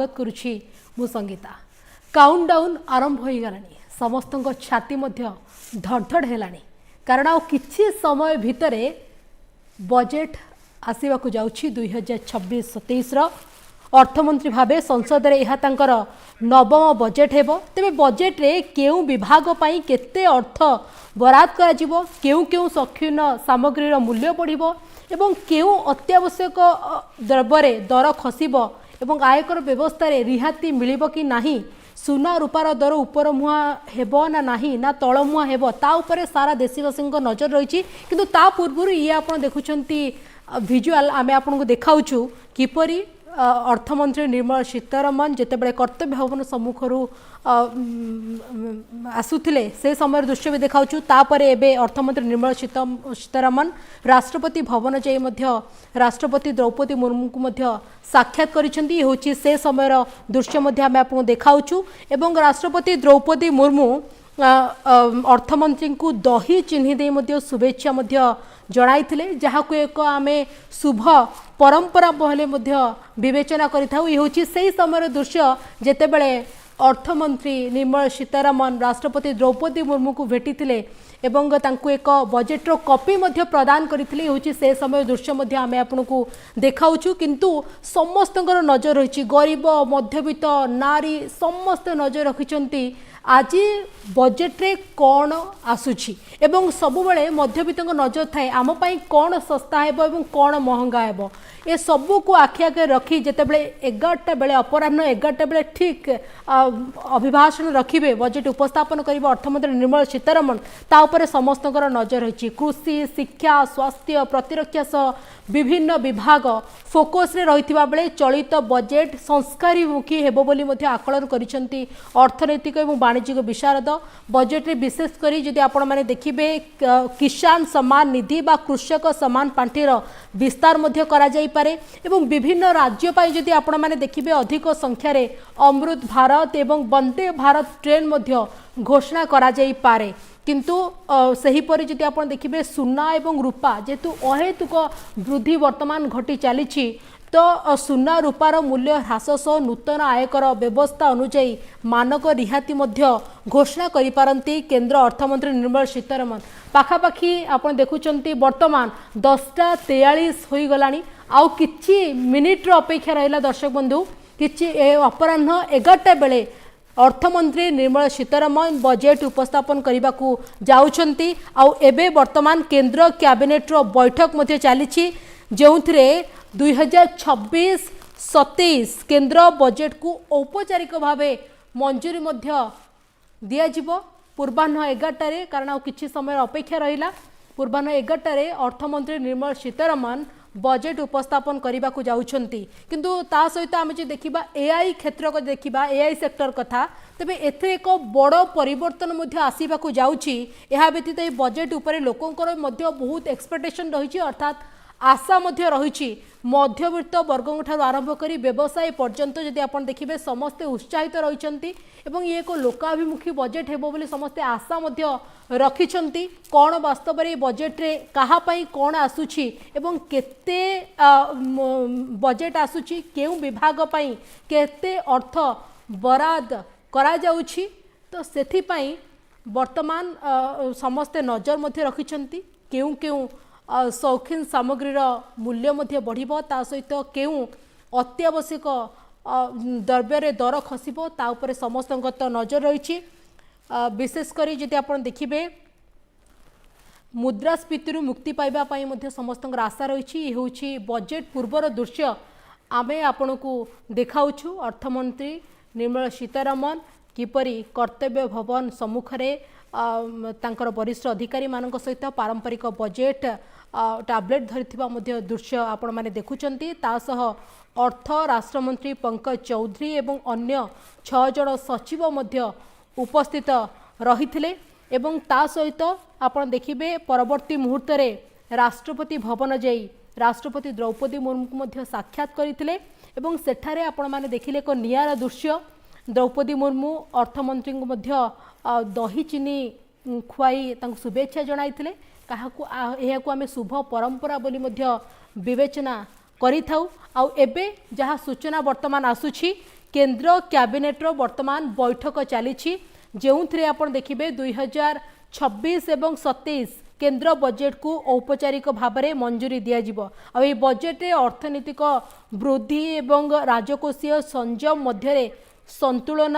स्वागत करुछि मु संगीता। काउंटडाउन आरंभ हो गलानी समस्त छाती मध्य धड़धड़ हेलानी कारण आ किछि समय भितरे बजेट आसीबाकु जाउछि 2026-27 अर्थमंत्री भावे संसद रे यह तांकर नवम बजेट हेबो। तेबे बजेट रे केउ विभाग पई केते अर्थ बराद करा जिवो, केउ केउ सक्षीण सामग्रीर मूल्य बढ़िबो एवं केउ अत्यावश्यक द्रव्य रे दर खसिबो एवं आयकर व्यवस्था रे रिहाती मिलिबो कि नाही, सुना रूपार दर उपर मुहा हेबो ना नाही ना तळ मुहा हेबो ता उपरे सारा देशवासी नजर रही। किंतु ता पूर्व ये आपण देखुछंती विजुअल आमे आपनको देखाउछु किपरि अर्थमंत्री निर्मला सीतारमण जेतेबेले कर्तव्य भवन सम्मुखरू आसुथिले से समय दृश्य भी देखाउछु। तापरे एबे अर्थमंत्री निर्मला सीतारमण राष्ट्रपति भवन जाई मध्य राष्ट्रपति द्रौपदी मुर्मू को मध्य साक्षात करिसेंती। ये होची से समय दृश्य मध्य आमे आपनको देखाउछु एवं राष्ट्रपति द्रौपदी मुर्मू अर्थमंत्री को दही चिन्ह दे मध्य शुभेच्छा मध्य जणाइथिले, जहाको एक आमे शुभ परंपरा बहले मध्य विवेचना करिथाउ। ये होची सेही समय दृश्य जेतेबेले अर्थमंत्री निर्मला सीतारमण राष्ट्रपति द्रौपदी मुर्मू को भेटिथिले एवं तांको एक बजेट्र कॉपी मध्य प्रदान करथिले। होची से समय दृश्य मध्य आमे आपनको देखाउछु। किंतु समस्तଙ୍କର नजर रहिछि गरीब मध्यवित्त नारी समस्त नजर रखिचंती आज बजेट रे कौन आसुछि एवं सबुबले मध्यवित्त नजर थाए आम पाई कौन सस्ता हेबो एवं कौन महंगा हेबो। ए सबू को आखि आगे रखी जेतेबेले 11टा बेले अपराह्न 11टा बेले ठीक अभिभाषण रखिबे बजेट उपस्थापन करिबो अर्थमंत्री निर्मला सीतारमण ता उपरे समस्तଙ୍କର नजर रहिछि। कृषि शिक्षा स्वास्थ्य प्रतिरक्षा सह विभिन्न विभाग फोकस रे रहिथिबा बेले चलित बजेट संस्कारीमुखी हेबो बोली मध्ये आकलन करिसेंती अर्थनैतिक एवं वाणिज्यिक विशारद। बजेट रे विशेष करी जदि आपण माने देखिबे किसान सम्मान निधि बा कृषक सम्मान पांठीर विस्तार मध्ये करा जाई पारे एवं विभिन्न राज्य पाई जदि आपण माने देखिबे अधिक संख्या रे अमृत भारत एवं वंदे भारत ट्रेन मध्ये घोषणा करा जाई पारे। किंतु सही परि जदि आपण देखिबे सुना एवं रूपा जेतु अहेतुक वृद्धि वर्तमान घटी चली तो सुना रूपार मूल्य ह्रास सह नूतन आयकर व्यवस्था अनुଯାयी मानक रिहाती मध्य घोषणा करि पारंती केंद्र अर्थमंत्री निर्मला सीतारमण। पाखापाखी आपण देखुचंती वर्तमान 10:43 होई गलानी आउ किछि मिनिट रो अपेक्षा रहिला दर्शक बंधु किछि अपराह्न 11टा बेले अर्थमंत्री निर्मला सीतारमण बजेट उपस्थापन करने जाउछंती। आउ एबे वर्तमान केंद्र कैबिनेट रो बैठक मध्ये चलीछि जेउथिरे 2026-27 केंद्र बजेट को औपचारिक भावे मंजूरी मध्य दिया जिवो पूर्वाह्न 11टारे कारण आ किछि समय अपेक्षा रहिला। पूर्वाह्न 11टारे अर्थमंत्री निर्मला सीतारमण बजेट उपस्थापन करने को जाउछंती। किंतु ता सहित आमे जे देखिबा एआई क्षेत्र को देखिबा एआई सेक्टर कथा तेबे एथे एक बड़ परिवर्तन मध्य आसीबा को जाउछि। एहा व्यतीत ए बजेट उपरे लोकंकर मध्य बहुत एक्सपेक्टेशन रहिछि अर्थात आशा मध्य रहिछि। मध्यवित्त वर्ग ठारू आरंभ करी व्यवसाय पर्यंत जदि आपण देखिबे समस्ते उत्साहित रहिछंती एवं ये एक लोकाभिमुखी बजेट हेबो बोली समस्ते आशा मध्य रखिछंती। कोन वास्तव रे बजेट रे कहा पई कोन आसुछि एवं केते बजेट आसुछि केउ विभाग पई केते अर्थ बराद करा जाउछि तो सेथि पई वर्तमान समस्ते नजर मध्य रखिछंती। केउ केउ शौखीन सामग्रीर मूल्य मध्य बढ़िबो ता सहित केउ अत्यावश्यक द्रव्य रे दर खसिबो ता उपरे समस्तଙ୍କ तो नजर रहिछि। विशेष करी जदि आपण देखिबे मुद्रास्फीति मुक्ति पाइबा पई मध्य समस्तଙ୍କ आशा रहिछि। ए होछि बजेट पूर्वर दृश्य आमे आपनको देखाउछु। अर्थमंत्री निर्मला सीतारमण किपरि कर्तव्य भवन सम्मुख रे तांकर वरिष्ठ अधिकारी मानक सहित पारंपरिक बजेट टैबलेट धरिथिबा मध्य दृश्य आपण माने देखुचंती। तासह अर्थ राष्ट्रमंत्री पंकज चौधरी एवं अन्य 6 जण सचिव मध्य उपस्थित रहिथिले एवं ता सहित आपण देखिबे परवर्ती मुहूर्त रे राष्ट्रपति भवन जाई राष्ट्रपति द्रौपदी मुर्मू को मध्य साक्षात करथिले एवं सेठारे आपण माने देखिले एक नियारा दृश्य द्रौपदी मुर्मू अर्थमंत्री को मध्य दही चीनी खुआई शुभेच्छा जणाइथिले। काहाकू एहाकू आमे शुभ परंपरा बोली मध्य विवेचना करिथाउ। आउ एबे जहा सूचना वर्तमान आसुछि केंद्र कैबिनेट्र वर्तमान बैठक चली जो आप देखिए 2026 एवं 27 केंद्र बजेट को औपचारिक भाव में मंजूरी दिज्व आई बजेट अर्थनैतिक वृद्धि एवं राजकोषीय संयम मध्य संतुलन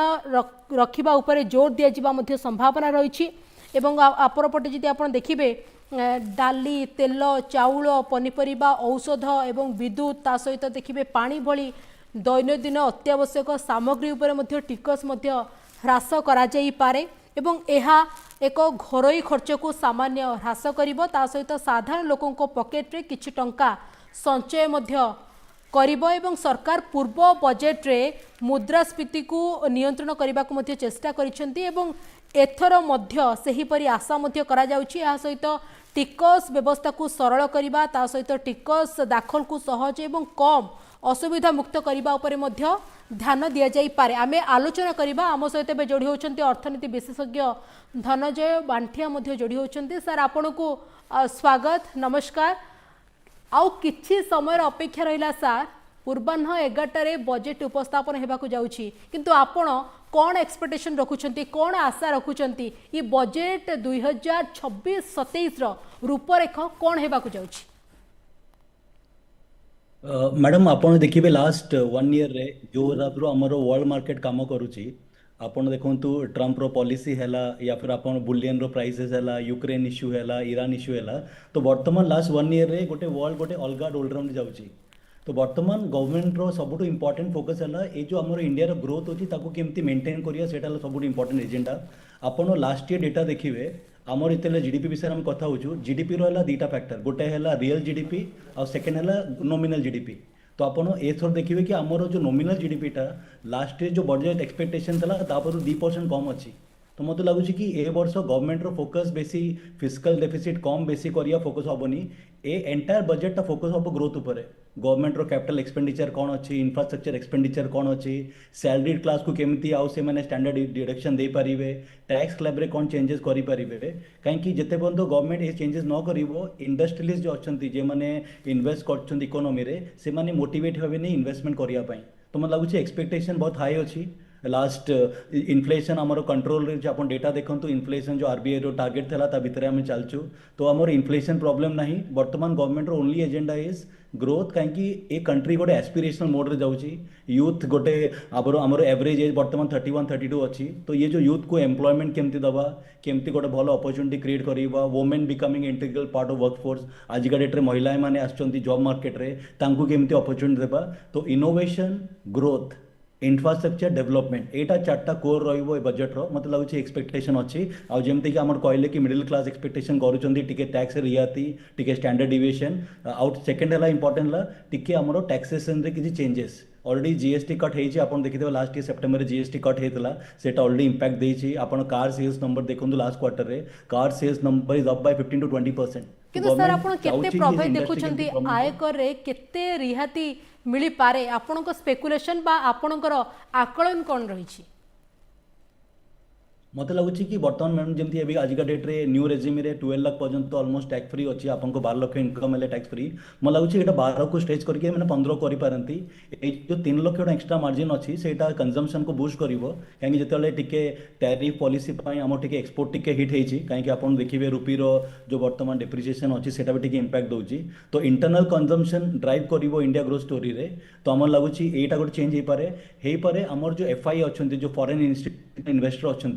रखिबा उपरे जोर दिया संभावना रही आपरपटे जदि आप देखिए डाली तेल चाउल पनीपरिबा औषध एवं विद्युत ता सहित देखिए पानी भली दैनंदिन अत्यावश्यक सामग्री उपरे मध्य टिकस मध्य ह्रास करा जाई पारे एवं एहा एक घरोई खर्च को सामान्य ह्रास करिबो ता सहित साधारण लोकों को पॉकेट रे किछि टंका संचय मध्य करिबो एवं सरकार पूर्व बजेट रे मुद्रास्फीति को नियंत्रण करने को मध्य चेष्टा करिसेंती एवं एथर मध्य सही परि आशा मध्य करा जाउछि आ सहित टिकस व्यवस्था को सरल करिबा ता सहित टिकस दाखल को सहज एवं कम असुविधा मुक्त करने उपरे मध्य ध्यान दिया जाई पारे आमे आलोचना करिबा आम सहित जोड़ी होचंती अर्थनीति विशेषज्ञ धनंजय बांठिया मध्य जोड़ी होचंती सर आपन को स्वागत नमस्कार आउ किछि समय अपेक्षा रहिला सर पूर्वाह्न 11 बजेट उपस्थापन हेबाकु जाउछि किंतु आपण कौन एक्सपेक्टेशन रखुचंती कौन आशा रखुचंती ये बजेट 2026-27 रो रूपरेख कौन हेबाकु जाउछि मैडम आपण देखिए लास्ट 1 ईयर रे जो हिसाब आमर वर्ल्ड मार्केट काम करुच्ची आपण देखु ट्रम्प रो पॉलिसी हैला या फिर आपण बुलियन रो प्राइसेस हैला यूक्रेन इश्यू हैला ईरान इश्यू हैला तो वर्तमान लास्ट 1 ईयर रे गोटे वर्ल्ड गोटे अलग डोलड्रम जाउची तो वर्तमान गवर्नमेंट रो सबुठ इंपोर्टेंट फोकस है ये जो आम इंडिया रो ग्रोथ अच्छी केमती मेंटेन करिया सेटा सबुठ इंपोर्टेंट एजेंडा आपण लास्ट ईयर डेटा देखिए आमर इतने जीडीपी विषय में कथा हो जीडीपी रो है दुटा फैक्टर गोटे है रियल जीडीपी और सेकेंड है नॉमिनल जीडीपी तो आपण एथर देखिए कि आमर जो नॉमिनल जीडीपीटा लास्ट ईयर जो बजेट एक्सपेक्टेशन था 2% कम अच्छी तो मत लगुच कि ए वर्ष गवर्नमेंट रो फोकस बेसी फिस्कल डेफिसिट कम बेसी करिया फोकस हेनी ए एंटायर बजेट फोकस हम ग्रोथ उपर गवर्नमेंट रो कैपिटल एक्सपेंडिचर कौन अच्छी इंफ्रास्ट्रक्चर एक्सपेंडिचर कौन अच्छी सैलरीड क्लास को केमती आउ से मैंने स्टैंडर्ड डिडक्शन दे पारिबे टैक्स स्लैब रे कौन चेंजेस करि पारिबे कहीं जिते पर्यंत गवर्नमेंट ये चेंजेस न करिवो इंडस्ट्रियलिस्ट जो अच्छी जे मैंने इन्वेस्ट करछंती इकोनॉमी रे से माने मोटिवेट हेबे नहीं इन्वेस्टमेंट करिया पई तो मत लगुच एक्सपेक्टेशन बहुत हाई अच्छी लास्ट इन्फ्लेशन आमर कंट्रोल रे आप डेटा देखो इन्फ्लेशन जो आरबीआई रो टार्गेट था ता भितर आम चलचु तो आमर इन्फ्लेशन प्रॉब्लम नहीं वर्तमान गवर्नमेंट रो ओनली एजेंडा इज ग्रोथ कहीं ए कंट्री गोटे एस्पिरेशनल मोड रे जाउची यूथ गोटे आमर एवरेज एज वर्तमान 31-32 अच्छी तो ये जो यूथ को एम्प्लॉयमेंट केमती दबा केमती गोटे भल अपॉर्चुनिटी क्रिएट करवा women becoming integral part of workforce आजिका डेट रे महिला माने आछंती जॉब मार्केट रे तांकू केमती अपॉर्चुनिटी देबा तो इनोवेशन ग्रोथ इंफ्रास्ट्रक्चर डेवलपमेंट एटा 4टा कोर रहिबो ए बजेट रो मत लगुच एक्सपेक्टेशन अच्छी आ जेमती कि हमर कहले कि मिडिल क्लास एक्सपेक्टेशन करूचंती टिके टैक्स रियाती टिके स्टैंडर्ड डिविएशन आउट सेकंड है इंपोर्टेंट है टिके हमर टैक्सेशन रे किछि चेंजेस ऑलरेडी जीएसटी कट होती आप देखिए last year September GST cut होता से ऑलरेडी इंपैक्ट देछि आपण कार सेल्स नंबर देखो लास्ट क्वार्टर रे car sales number is up by 15 to 20%। किंतु सर आपण केते प्रभाव देखुछंती आयकर रे केते रिहाती मिली पारे आपणक स्पेकुलेशन बा आपणकर आकलन कोन रहिछि मत लगुच कि बर्तमान मैडम जमी अभी आजिका डेट रे न्यू रेजिम रे 12 लाख पर्यंत ऑलमोस्ट टैक्स फ्री अच्छी आपको 12 लाख इनकम है टैक्स फ्री मत लगुच ये 12 को स्ट्रेच करके मैंने 15 करें जो 3 लाख एक्सट्रा मार्जिन अच्छी से कंजम्पशन को बूस्ट कर कहीं जिते टिके टैरिफ पॉलिसी आम टिके एक्सपोर्ट टिके हिट होती कहीं आप देखिए रुपी रो जो बर्तमान डेप्रिसिएशन अच्छी से भी टिके इंपैक्ट दूसरी तो इंटरनल कंजम्पशन ड्राइव कर इंडिया ग्रोथ स्टोरी रे तो आम लगुच यहाँ गोटे चेंज हो पारे आमर जो एफआई अच्छा जो फॉरेन इन्वेस्टर अच्छा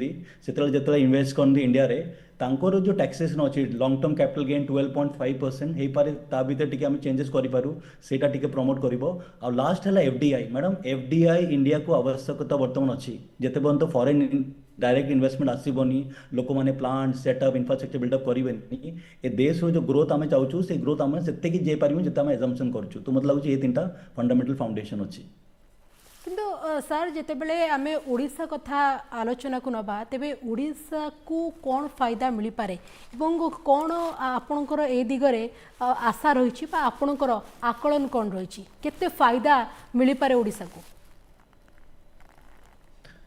से इन्वेस्ट करते इंडिया रे तांकर जो टैक्सेशन अच्छी लॉन्ग टर्म कैपिटल गेन 12.5% हो पारे ता भीतर टिके आम चेंजेस करूँ सेटा टिके प्रमोट करिवो आ लास्ट है एफडीआई मैडम एफडीआई इंडिया को आवश्यकता वर्तमान अच्छी जिते पर्यंत फॉरेन डायरेक्ट इन्वेस्टमेंट आसबनी लोक मैंने प्लांट सेटअप इंफ्रास्ट्रक्चर बिल्डअप करेंगे ए देश जो ग्रोथ आम चाहूँ से ग्रोथ आम से जापर जिते आम एजम्पशन करूँ तो मतलब ये 3टा फंडामेंटल फाउंडेशन अच्छी किंतु सर जितेबले आमे ओडिशा कथा आलोचना को नबा तेबे ओडिशा को कौन फायदा मिल पारे एवं कौन आपणकर ए दिगरे आशा रही आपणकर आकलन कौन रही केते फायदा मिल पारे ओडिशा को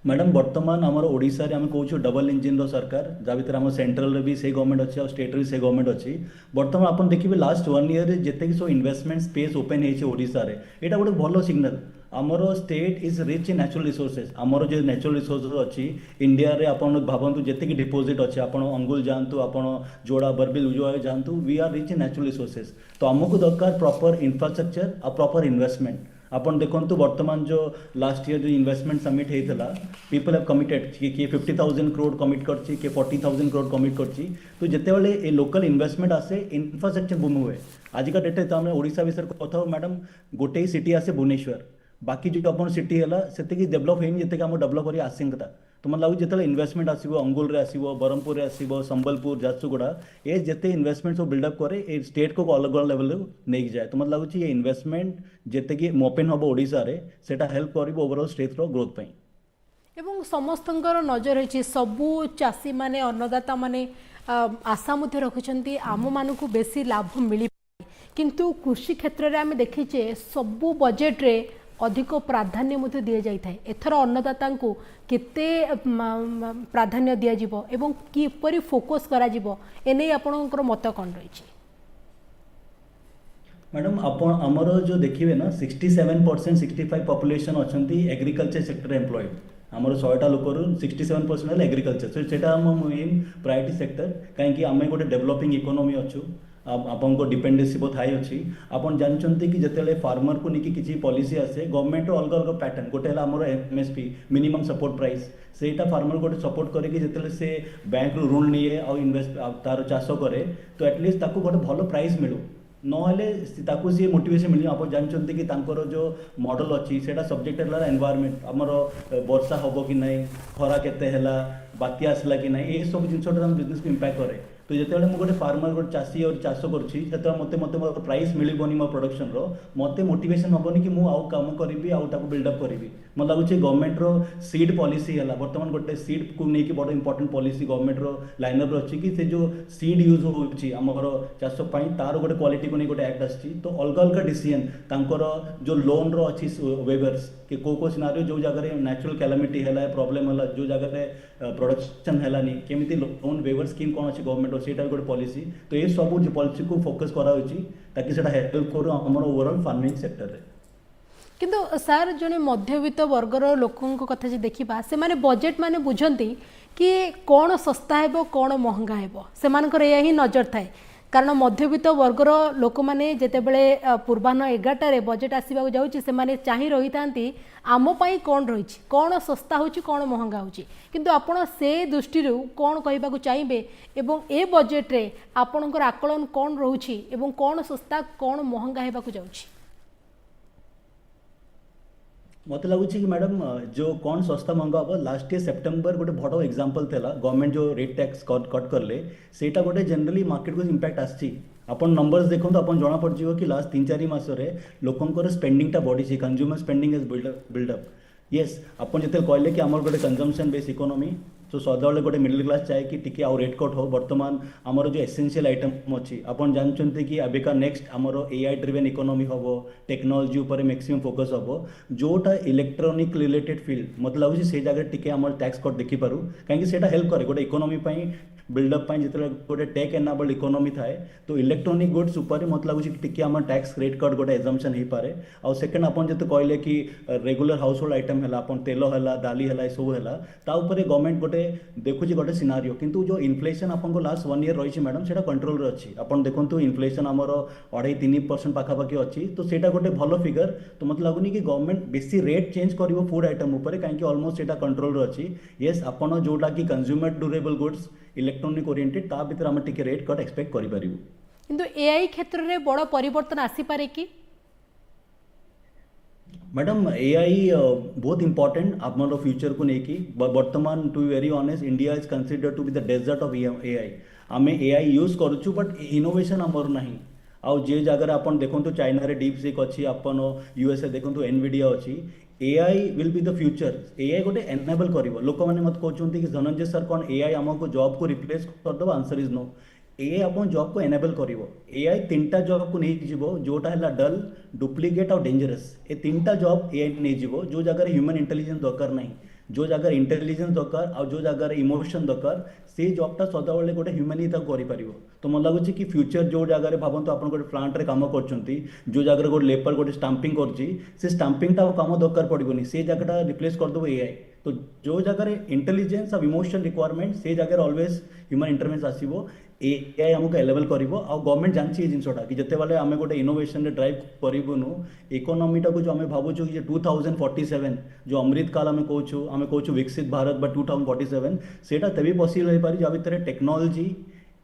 मैडम वर्तमान आमर ओडिशा रे आम कहूँ डबल इंजिन रो सरकार जहाँ भीतर आम सेंट्रल रे भी से गवर्नमेंट अच्छी और स्टेट रे से गवर्नमेंट अच्छी वर्तमान आप देखिए लास्ट 1 ईयर जिते सब इन्वेस्टमेंट स्पेस ओपन होती ओडिशा रे एटा गोटे भल सिग्नल आमर state is rich in natural resources आमर जो नेचुरल रिसोर्सेस अच्छी इंडिया रे आपण भावतु जेतिक डिपोजिट अच्छे आपण अंगुल जातु आपण जोड़ा बरबिल जो जातु we are rich in natural resources तो आमको दरकार प्रॉपर इंफ्रास्ट्रक्चर आ प्रॉपर इन्वेस्टमेंट आपण देखंतु वर्तमान जो लास्ट ईयर जो इन्वेस्टमेंट समिट होता पीपल हैव कमिटेड किए 50,000 करोड़ कमिट करछि किए 40,000 करोड़ कमिट करछि तो जेतेबेले ए लोकल इन्वेस्टमेंट आसे इंफ्रास्ट्रक्चर बूम हुए आज का डेट तो आम ओडिशा विषय कथा मैडम गोटे सिटी आसे भुवनेश्वर बाकी जो अपन सिटी है से डेभलप होनी जितने आम डेभलप कर आशंका तो मतलब लगे जो इन्वेस्टमेंट आसो अंगुल आसो ब्रह्मपुर आसो संबलपुर झारसुगुड़ा ये जिते इन्वेस्टमेंट सब बिल्डअप करे ए स्टेट को अलग अलग लेवल नहीं जाए तो मतलब लगुच ये इन्वेस्टमेंट जिते कि ओपेन हम ओडिशा रे सेटा हेल्प कर ओवरऑल स्टेट रो ग्रोथ पे एवं समस्तंकर नजर रही सबू चाषी माने अन्नदाता माने आशा मध्य रखिछंती आम मानकु बेसी लाभ मिली किंतु कृषि क्षेत्र में आम देखीचे सबू बजेट रे अधिक प्राधान्य मध्य दि जाए एथर अन्नदाता को केते प्राधान्य दि जाइबो एवं किपरि फोकस करा जिवो एने आपनकर मत कौन रही मैडम आपण आमर जो देखिए ना 67% 65 पॉपुलेशन अच्छी एग्रीकल्चर सेक्टर एम्प्लॉयड आमर 100टा लोकर 67% एग्रीकल्चर सो सेटा हम मेन प्रायोरिटी सेक्टर कहीं आम गोटे डेवलपिंग इकोनॉमी अच्छु आपन को डिपेंडेंसी बहुत हाई अच्छी आपन जानते कि जिते फार्मर को लेकिन किसी पॉलिसी आसे गवर्नमेंट अलग अलग पैटर्न गोटे आमर एमएसपी मिनिमम सपोर्ट प्राइस सेटा फार्मर गोटे सपोर्ट करके जिते से बैंक रू ऋण निए आ इन्वेस्ट तार चाष करे तो एटलिस्ट ताको गोटे भल प्राइस मिलू ना सी मोटिवेशन मिल आप जानते कि तांकर जो मॉडल अच्छी से सब्जेक्ट है एनवायरमेंट आमर वर्षा हम कि नहीं खरा केते बात्या आसला कि नहीं ये सब जिन बिजनेस को इंपैक्ट करे तो जिते मुझे गोटे फार्मर गोटे चाषी और चाष करुँचे मत मत प्राइस मिलबनी मो प्रोडक्शन मत मोटिवेशन हेनी कि मुझे कम करी आउ बिल्डअप करी मतलब लगुच गवर्नमेंट रो सीड पॉलिसी है बर्तमान गोटे सीड को लेकिन बड़ इंपोर्टेंट पॉलिसी गवर्नमेंट रो लाइनअप अच्छी कि से जो सीड यूज होमर चाष तार गोटे क्वालिटी को नहीं गोटे एक्ट आसी तो अलग अलग डिसीजन तांकर जो लोन रो अच्छी वेवर्स कि को सिनारियो जो जगह नेचुरल कैलामिटी है प्रॉब्लम है जो जगह प्रोडक्शन है केमी लोन वेवर स्कीम कौन अच्छी गवर्नमेंट सेटा गोटे पॉलिसी तो ये सब पॉलिसी को फोकस करा ताकि सेटा हेल्प करू हमर ओवरऑल फार्मिंग सेक्टर रे किंतु सर जने मध्यवित्त वर्गर लोकों कथा जे देखिबा से माने बजेट माने बुझंती कि कौन सस्ता हेबो कौन महंगा हेबो से मानकर यही ही नजर थाए कारण मध्यवित्त वर्गर लोक मैंने जितेबले पूर्वाह्न 11टार बजेट आसवाक जाऊँगी से चाह रही था आम कौन रही कौन सस्ता होची कौन महंगा होची किंतु आपण से दृष्टि कौन कहवाक चाहिए एवं ए बजेट रे आपणकर आकलन कौन रोची एवं कौन सस्ता कौन महंगा होगा जाऊँगी मत लगुच कि मैडम जो कौन सस्ता महंगा हम लास्ट ईयर सेप्टेम्बर गोटे बड़ एग्जांपल था गवर्नमेंट जो रेट टैक्स कट करले सेटा गोटे जनरली मार्केट को इंपैक्ट आसी अपन नंबर्स देखो तो अपन जना पड़ जाए कि लास्ट 3-4 मासरे लोकंकर स्पेंडिंगटा बढ़ी consumer spending is build up yes अपन जिते कहले कि आमर गोटे कंजम्पशन बेस इकोनॉमी तो सदाबले गोटे मिडिल क्लास चाहे कि टिके आउ रेट कट हो बर्तमान आमर जो एसेंशियल आइटम अच्छी आपन जानते कि अबिका नेक्स्ट आमर एआई ड्रिवेन इकोनॉमी हम टेक्नोलोजी उपर मैक्सिमम फोकस हम जोटा इलेक्ट्रोनिक रिलेटेड फील्ड मत लगुच से जगह टिके आमर टैक्स कट देखिपारू कहीं हेल्प करे गोटे इकोनॉमी बिल्डअप जिते गोटे टेक एनाबल्ड इकोनॉमी थाए तो इलेक्ट्रोनिक गुड्स उपर मत लगुच टिके आम टैक्स रेट कट गोटे एजम्पशन हो पारे आउ सेकेंड आपन जो कहले कि रेगुलर हाउस होल्ड आइटम है आपन तेल है दाली है सब है गवर्नमेंट गोटे देखुची गोटे सिनारियो किंतु जो इन्फ्लेशन आपको लास्ट 1 ईयर रही मैडम से कंट्रोल अच्छी आपन देखो इन्फ्लेशन आमर 2.5-3% पाखापाखि अच्छी तो सेटा गोटे भल फिगर तो मत लगुनि कि गवर्नमेंट बेसी रेट चेंज करिवो फूड आइटम उपर कहीं ऑलमोस्ट सेटा कंट्रोल अच्छी येस आपन जोटा कि consumer durable goods electronic oriented ता भीतर आम टिके रेट कट एक्सपेक्ट करि परिबो किंतु एआई क्षेत्र रे बड़ परिवर्तन आसी पारे कि मैडम एआई बहुत इंपॉर्टेंट आमर फ्यूचर को लेकिन बर्तमान to very honest India is considered to be the desert of AI आम एआई यूज करुचु बट इनोवेशन आमर नहीं आउ जे जगह आप देखो चाइना रे डीप सीक अच्छी आपन यूएसए देखो एनवीडिया अच्छी AI will be the future AI गोटे एनेबल कर लोक मैंने मत कहते कि धनंजय सर कौन एआई आमको जॉब को रिप्लेस करदेव आंसर इज नो एआई आप जॉब को एनेबल कर एआई 3टा जॉब को नहीं जीव जोटा है डल डुप्लीकेट और डेंजरस ये 3टा जॉब एआई नहीं जीव जो जगह ह्यूमन इंटेलिजेंस दरकार नहीं जो जगह इंटेलिजेंस दरकार और जो जगह इमोशन दरकार से जॉबटा सदाबले गोटे ह्यूमन ही कर तो मत लगुच कि फ्यूचर जो जगह भावतु आप गोटे प्लांट रे काम करछंती जो जगह गोटे लेबर गोटे स्टाम्पिंग करछि से स्टाम्पिंग टा काम दरकार पड़िबनी से जगहटा रिप्लेस कर देबो एआई तो जो जगह इंटेलिजेंस और इमोशन रिक्वायरमेंट से जगह ऑलवेज ह्यूमन इंटरवेंस आसीबो एआई हमको अवेलेबल करिवो आ गवर्नमेंट जानछि ए जिंसटा कि जते बेले आमे गोटे इनोवेशन रे ड्राइव करिवनु इकोनॉमी टा को जो हमें भाबुछु कि 2047 जो अमृत काल हमें कहूँ विकसित भारत बा 2047 सेटा तभी पॉसिबल हो पारि जा भितर technology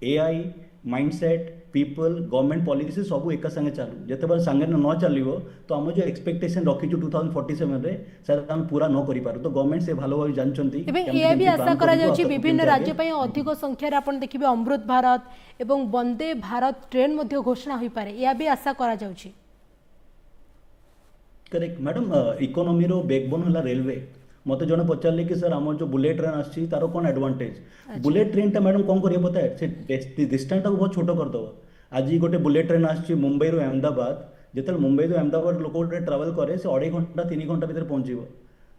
AI mindset people government policy सब एक संगे चालू जिते बार संगे न चलो तो आम जो एक्सपेक्टेशन रखीचु 2047 रे शायद हम पूरा न करि पारु तो गवर्नमेंट से भालो भाव जानचंती ये भी आशा करा जाउची विभिन्न राज्य पय अधिक संख्या रे आपण देखिबे अमृत भारत एवं वंदे भारत ट्रेन मध्ये घोषणा होई पारे या भी आशा करा जाउची करेक्ट मैडम इकोनॉमी रो बैकबोन होला रेलवे मत जन पचारे कि सर आम जो बुलेट ट्रेन आसी तार कौन एडवांटेज बुलेट ट्रेन टा मैडम कौन करिए पता है से डिस्टेंस टाको बहुत छोट कर दो आज गोटे बुलेट ट्रेन आसी मुंबई रो अहमदाबाद जिते मुंबई रो अहमदाबाद लोक गोटे ट्रावेल करे से 2.5 घंटा 3 घंटा भीतर पहुंचो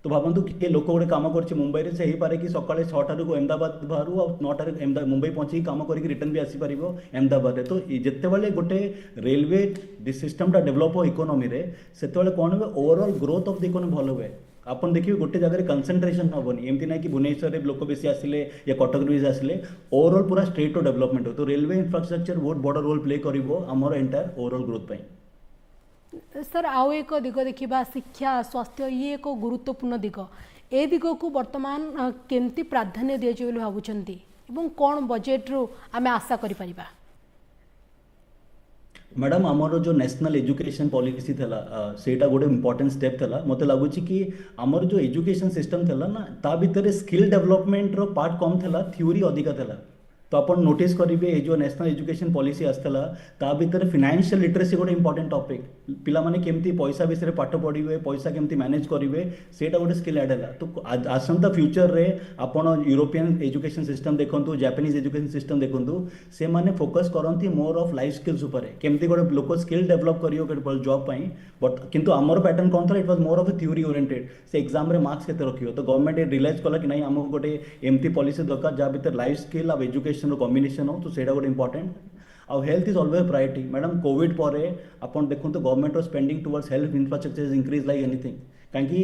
तो भावतु किए लोक गोटे काम कर मुंबई से हो पारे कि सकाଳେ 6टार अहमदाबाद बाहर और 9टार मुंबई पहुंची काम करके रिटर्न भी आसीपर अहमदाबाद तो जिते बड़े गोटे रेलवे सिस्टमटा डेभलप हो इकोनॉमी रे सेते कौन हुए overall growth of the economy भल हुए आपन देखिए गोटे जगह कंसंट्रेशन हेनी एमती ना कि भुवनेश्वर लोक बेसी आसिले या कटक बेसी आसिले ओवरऑल पूरा स्टेट रो डेवलपमेंट हो तो रेलवे इंफ्रास्ट्रक्चर बहुत बड़ रोल प्ले करिवो हमर एंटायर ओवरऑल ग्रोथ पई सर आउ एक दिग देखा शिक्षा स्वास्थ्य ये एक गुरुत्वपूर्ण दिग ए दिग को वर्तमान केमती प्राधान्य दिया जाए भावुंट कौन बजेट रु आम आशा करि परिबा मैडम आमर जो नेशनल एजुकेशन पॉलिसी थला सेटा गोटे इंपोर्टेंट स्टेप थला मते लागुची कि आमर जो एजुकेशन सिस्टम थला ना ता भितर स्किल डेवलपमेंट रो पार्ट कम थला थ्योरी अधिका थला तो आप नोटिस करेंगे ये जो नेशनल एजुकेशन पॉलिसी आसला ता भीतर फाइनेंशियल लिटरेसी गोटे इंपोर्टेंट टॉपिक पिला माने केमती पैसा विषय पाठ पढ़े पैसा केमती मैनेज करेंगे सेटा गोटे स्किल ऐड है तो आसंता फ्यूचर रे आपण यूरोपियन एजुकेशन सिस्टम देखंतु जापानीज एजुकेशन सिस्टम देखंतु से माने फोकस करंती मोर ऑफ लाइफ स्किल्स ऊपर केमती गोटे लोक स्किल डेवलप करियो जॉब पई बट किंतु आमर पैटर्न कौन था it was more of a theory oriented से एग्जाम रे मार्क्स केते रखियो तो गवर्नमेंट रियलाइज कला कि नहीं हमको गोटे एमती पॉलिसी दरकार जा भीतर लाइफ स्किल और एजुकेशन कॉम्बिनेशन हो तो सेटा गोटे इंपोर्टेंट आउ health is always priority madam covid पर आपन देखो तो government spending towards health infrastructure is increase like anything कहीं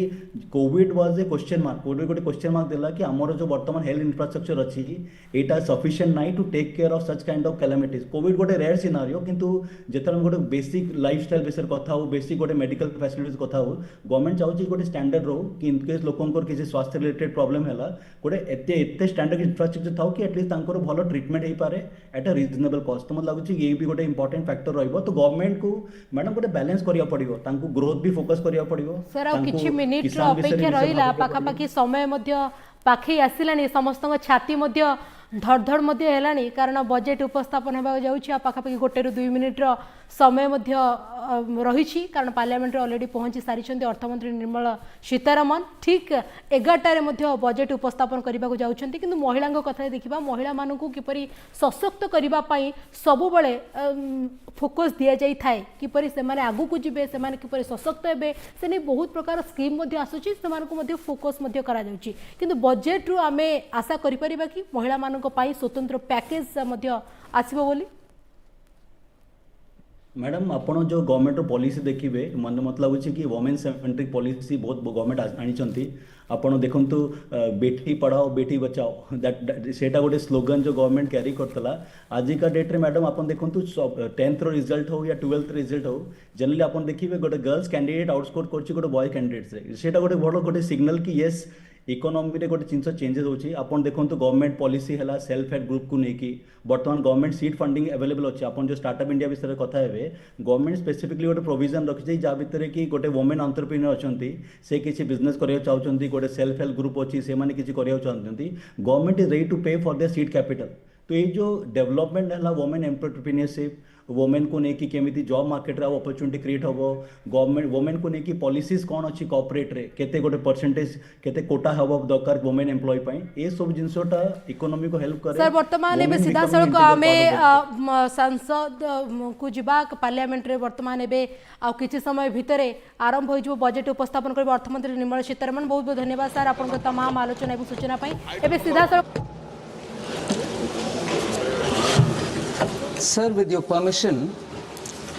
covid was a question mark covid गोटे क्वेश्चन मार्क देला कि आमर जो वर्तमान हेल्थ इंफ्रास्ट्रक्चर अच्छी एटा सफिशिएंट नाइ to take care of such kind of calamities Covid गोटे रेयर सिनारियो किंतु जेतन गोटे बेसिक लाइफस्टाइल विषय कथा हो बेसिक गोटे मेडिकल फैसिलिटीज कथा हो गवर्नमेंट चाहूँ गोटे स्टैंडर्ड रो कि इनकेस लोकंकर किसी स्वास्थ्य रिलेटेड प्रॉब्लम है गोटे एते स्टैंडर्ड इंफ्रास्ट्रक्चर था कि एटलिस्ट तांकर भलो ट्रीटमेंट हो पारे एट अ रिजनेबल कॉस्ट तो मत लगुच ये भी गोटे इंपोर्टेंट फैक्टर रहिबो तो गवर्नमेंट को मैडम गोटे बैलेंस करिया पड़िबो तांको ग्रोथ भी फोकस करिया पड़िबो किछि मिनिट अपेक्षा रहिला पाखापाखि समय मध्य पाखे आसिलानी समस्त छाती मध्य धड़धड़ मध्य हेलानी कारण बजेट उपस्थापन होगा जाऊँगी पाखापाखि 1 ରୁ 2 मिनिट्र समय मध्य रही कारण पार्लियामेंट ऑलरेडी पहुंची सारी अर्थमंत्री निर्मला सीतारमन ठीक 11टार बजेट उपस्थापन करने को जाऊँगी किंतु महिला कथा देखा महिला मानू किपरि सशक्त करने सब बड़े फोकस दि जाए थाए किपरि से आगू को जीवे से किपरि सशक्त हे से नहीं बहुत प्रकार स्कीम आसूची से फोकस करा जाउची किंतु बजेट रु आमे आशा करि परिबा कि महिला मानक पाई स्वतंत्र पैकेज आसीबो बोली मैडम आपन जो गवर्नमेंट पॉलिसी देखिए मन मत लगुच कि वोमेन सेंट्रिक पॉलिसी बहुत गवर्नमेंट आनी आपन देखंतु बेटी पढ़ाओ बेटी बचाओ सेटा गोटे स्लोगन जो गवर्नमेंट कैरी करतला आजिका डेट रे मैडम आपन देखंतु 10th रिजल्ट हो या 12th रिजल्ट हो जनरली आपन देखिबे गोटे गर्ल्स कैंडिडेट आउटस्कोर करछि गोटे बॉय कैंडिडेट रे सेटा गोटे बड़ गोटे सिग्नल कि यस इकोनॉमी रे गोटे जिनस चेंजेस होची आपन देखंतु गवर्नमेंट पॉलिसी हैला सेल्फ हेल्प ग्रुप को नेकी वर्तमान गवर्नमेंट सीड फंडिंग अवेलेबल अछि आपन जो स्टार्टअप इंडिया विषय कथा हेबे गवर्नमेंट स्पेसिफिकली गोटे प्रोविजन रखि जा भितर कि गोटे वुमेन एंटरप्रेन्योर अछंती से किछि बिजनेस करिया चाहउछंती गोटे सेल्फ हेल्प ग्रुप अछि से माने किछि करिया चाहउछंती गवर्नमेंट इज रेडी टू पे फॉर देयर सीड कैपिटल तो ये जो डेवलपमेंट है वुमेन एंटरप्रेन्योरशिप वुमेन को लेकिन केमी जॉब मार्केट रे अपॉर्चुनिटी क्रिएट हम गवर्नमेंट वुमेन को लेकिन पॉलिसीज कौन अच्छी कॉर्पोरेट रे केते गोटे परसेंटेज केते कोटा हम दरकार वुमेन एम्प्लॉय पई ए सब जिनसोटा इकोनॉमी को हेल्प करे सर वर्तमान एबे सीधा सड़क आमे सांसद को जिबा पार्लियामेंट रे वर्तमान एबे आ किछि समय भितरे आरंभ होई जो बजेट उपस्थापन करबे अर्थमंत्री निर्मला सीतारमन बहुत बहुत धन्यवाद सर आपन तमाम आलोचना एवं सूचना पई एबे सीधा सड़क Sir, with your permission,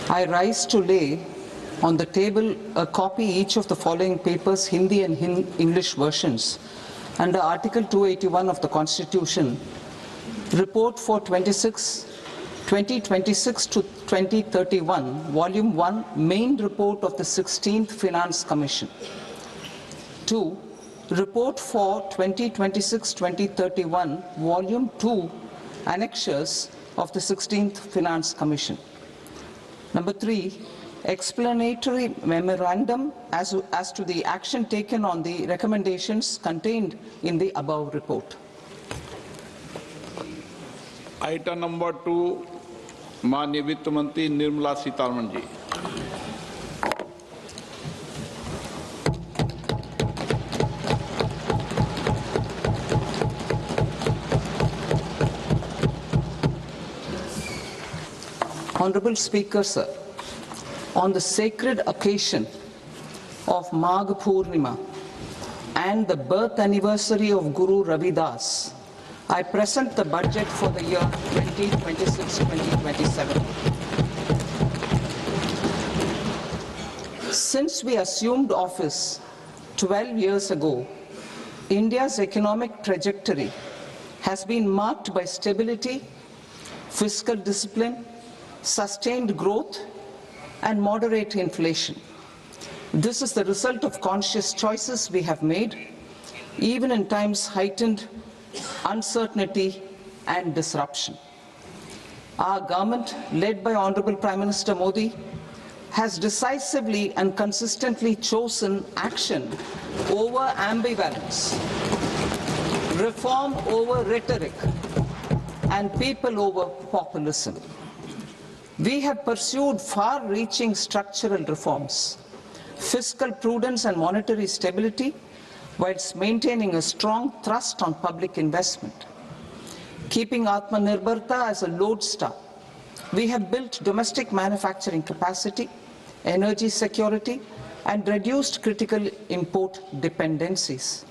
I rise to lay on the table a copy each of the following papers, Hindi and English versions, under Article 281 of the Constitution, Report for 2026 to 2031, Volume 1, Main Report of the 16th Finance Commission. 2. Report for 2026-2031, Volume 2, Annexures of the 16th Finance Commission. Number 3, explanatory memorandum as to the action taken on the recommendations contained in the above report. Item number 2, माननीय वित्त मंत्री Nirmala Sitharaman ji. Honorable Speaker, sir, on the sacred occasion of Magh Purnima and the birth anniversary of Guru Ravidas, I present the budget for the year 2026-2027. Since we assumed office 12 years ago, India's economic trajectory has been marked by stability, fiscal discipline, sustained growth, and moderate inflation. This is the result of conscious choices we have made, even in times heightened uncertainty and disruption. Our government, led by Honorable Prime Minister Modi, has decisively and consistently chosen action over ambivalence, reform over rhetoric, and people over populism. We have pursued far-reaching structural reforms, fiscal prudence and monetary stability, whilst maintaining a strong thrust on public investment. Keeping Atmanirbharta as a lodestar, we have built domestic manufacturing capacity, energy security, and reduced critical import dependencies.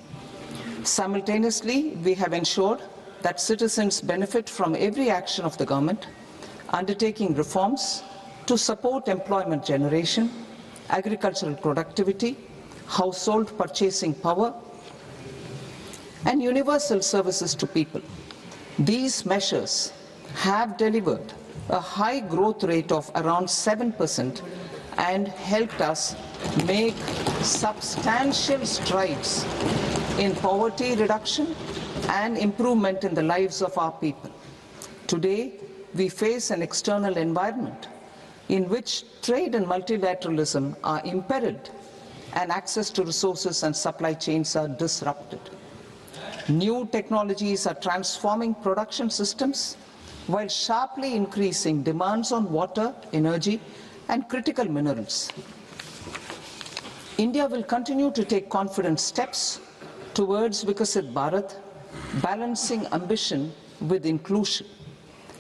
Simultaneously, we have ensured that citizens benefit from every action of the government, undertaking reforms to support employment generation, agricultural productivity, household purchasing power, and universal services to people. These measures have delivered a high growth rate of around 7% and helped us make substantial strides in poverty reduction and improvement in the lives of our people. Today, we face an external environment in which trade and multilateralism are imperiled and access to resources and supply chains are disrupted. New technologies are transforming production systems while sharply increasing demands on water, energy, and critical minerals. India will continue to take confident steps towards Vikasit Bharat, balancing ambition with inclusion.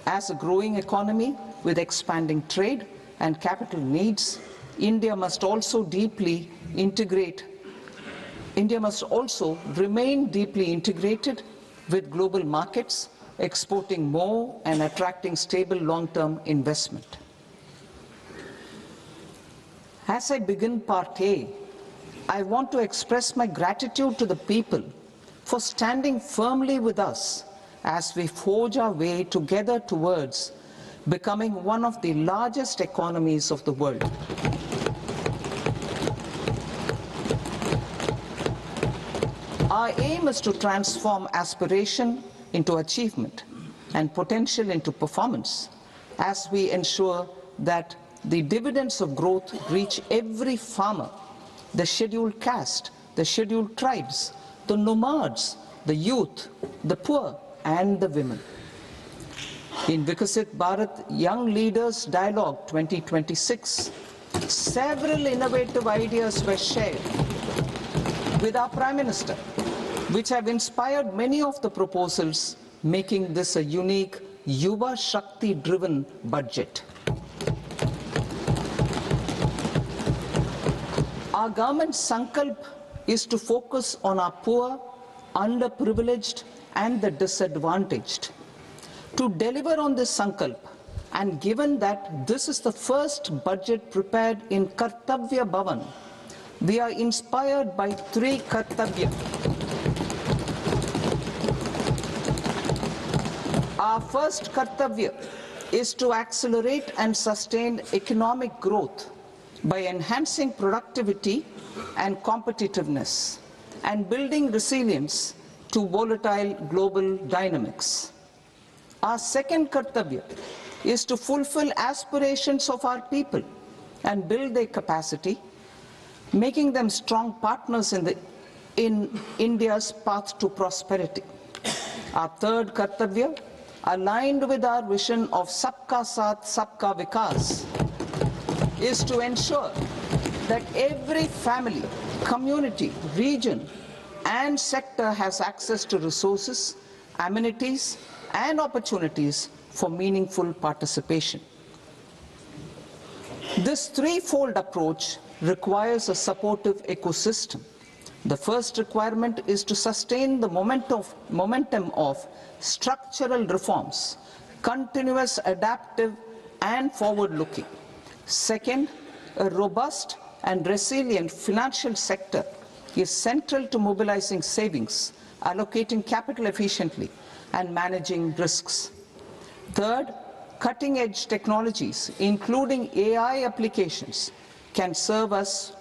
As a growing economy with expanding trade and capital needs, India must also remain deeply integrated with global markets, exporting more and attracting stable long-term investment. As I begin Part A, I want to express my gratitude to the people for standing firmly with us as we forge our way together towards becoming one of the largest economies of the world. Our aim is to transform aspiration into achievement and potential into performance as we ensure that the dividends of growth reach every farmer, the scheduled caste, the scheduled tribes, the nomads, the youth, the poor, and the women. In Vikasit Bharat Young Leaders Dialogue 2026, several innovative ideas were shared with our Prime Minister, which have inspired many of the proposals, making this a unique Yuva Shakti-driven budget. Our government's sankalp is to focus on our poor, underprivileged, and the disadvantaged. To deliver on this sankalp, And given that this is the first budget prepared in Kartavya Bhavan, we are inspired by three Kartavya. Our first Kartavya is to accelerate and sustain economic growth by enhancing productivity and competitiveness and building resilience to volatile global dynamics. Our second Kartavya is to fulfill aspirations of our people and build their capacity, making them strong partners in India's path to prosperity. Our third Kartavya, aligned with our vision of Sabka Saath, Sabka Vikas, is to ensure that every family, community, region, and sector has access to resources, amenities, and opportunities for meaningful participation. This threefold approach requires a supportive ecosystem. The first requirement is to sustain the momentum of structural reforms, continuous, adaptive, and forward-looking. Second, a robust and resilient financial sector is central to mobilizing savings, allocating capital efficiently, and managing risks. Third, cutting-edge technologies, including AI applications, can serve us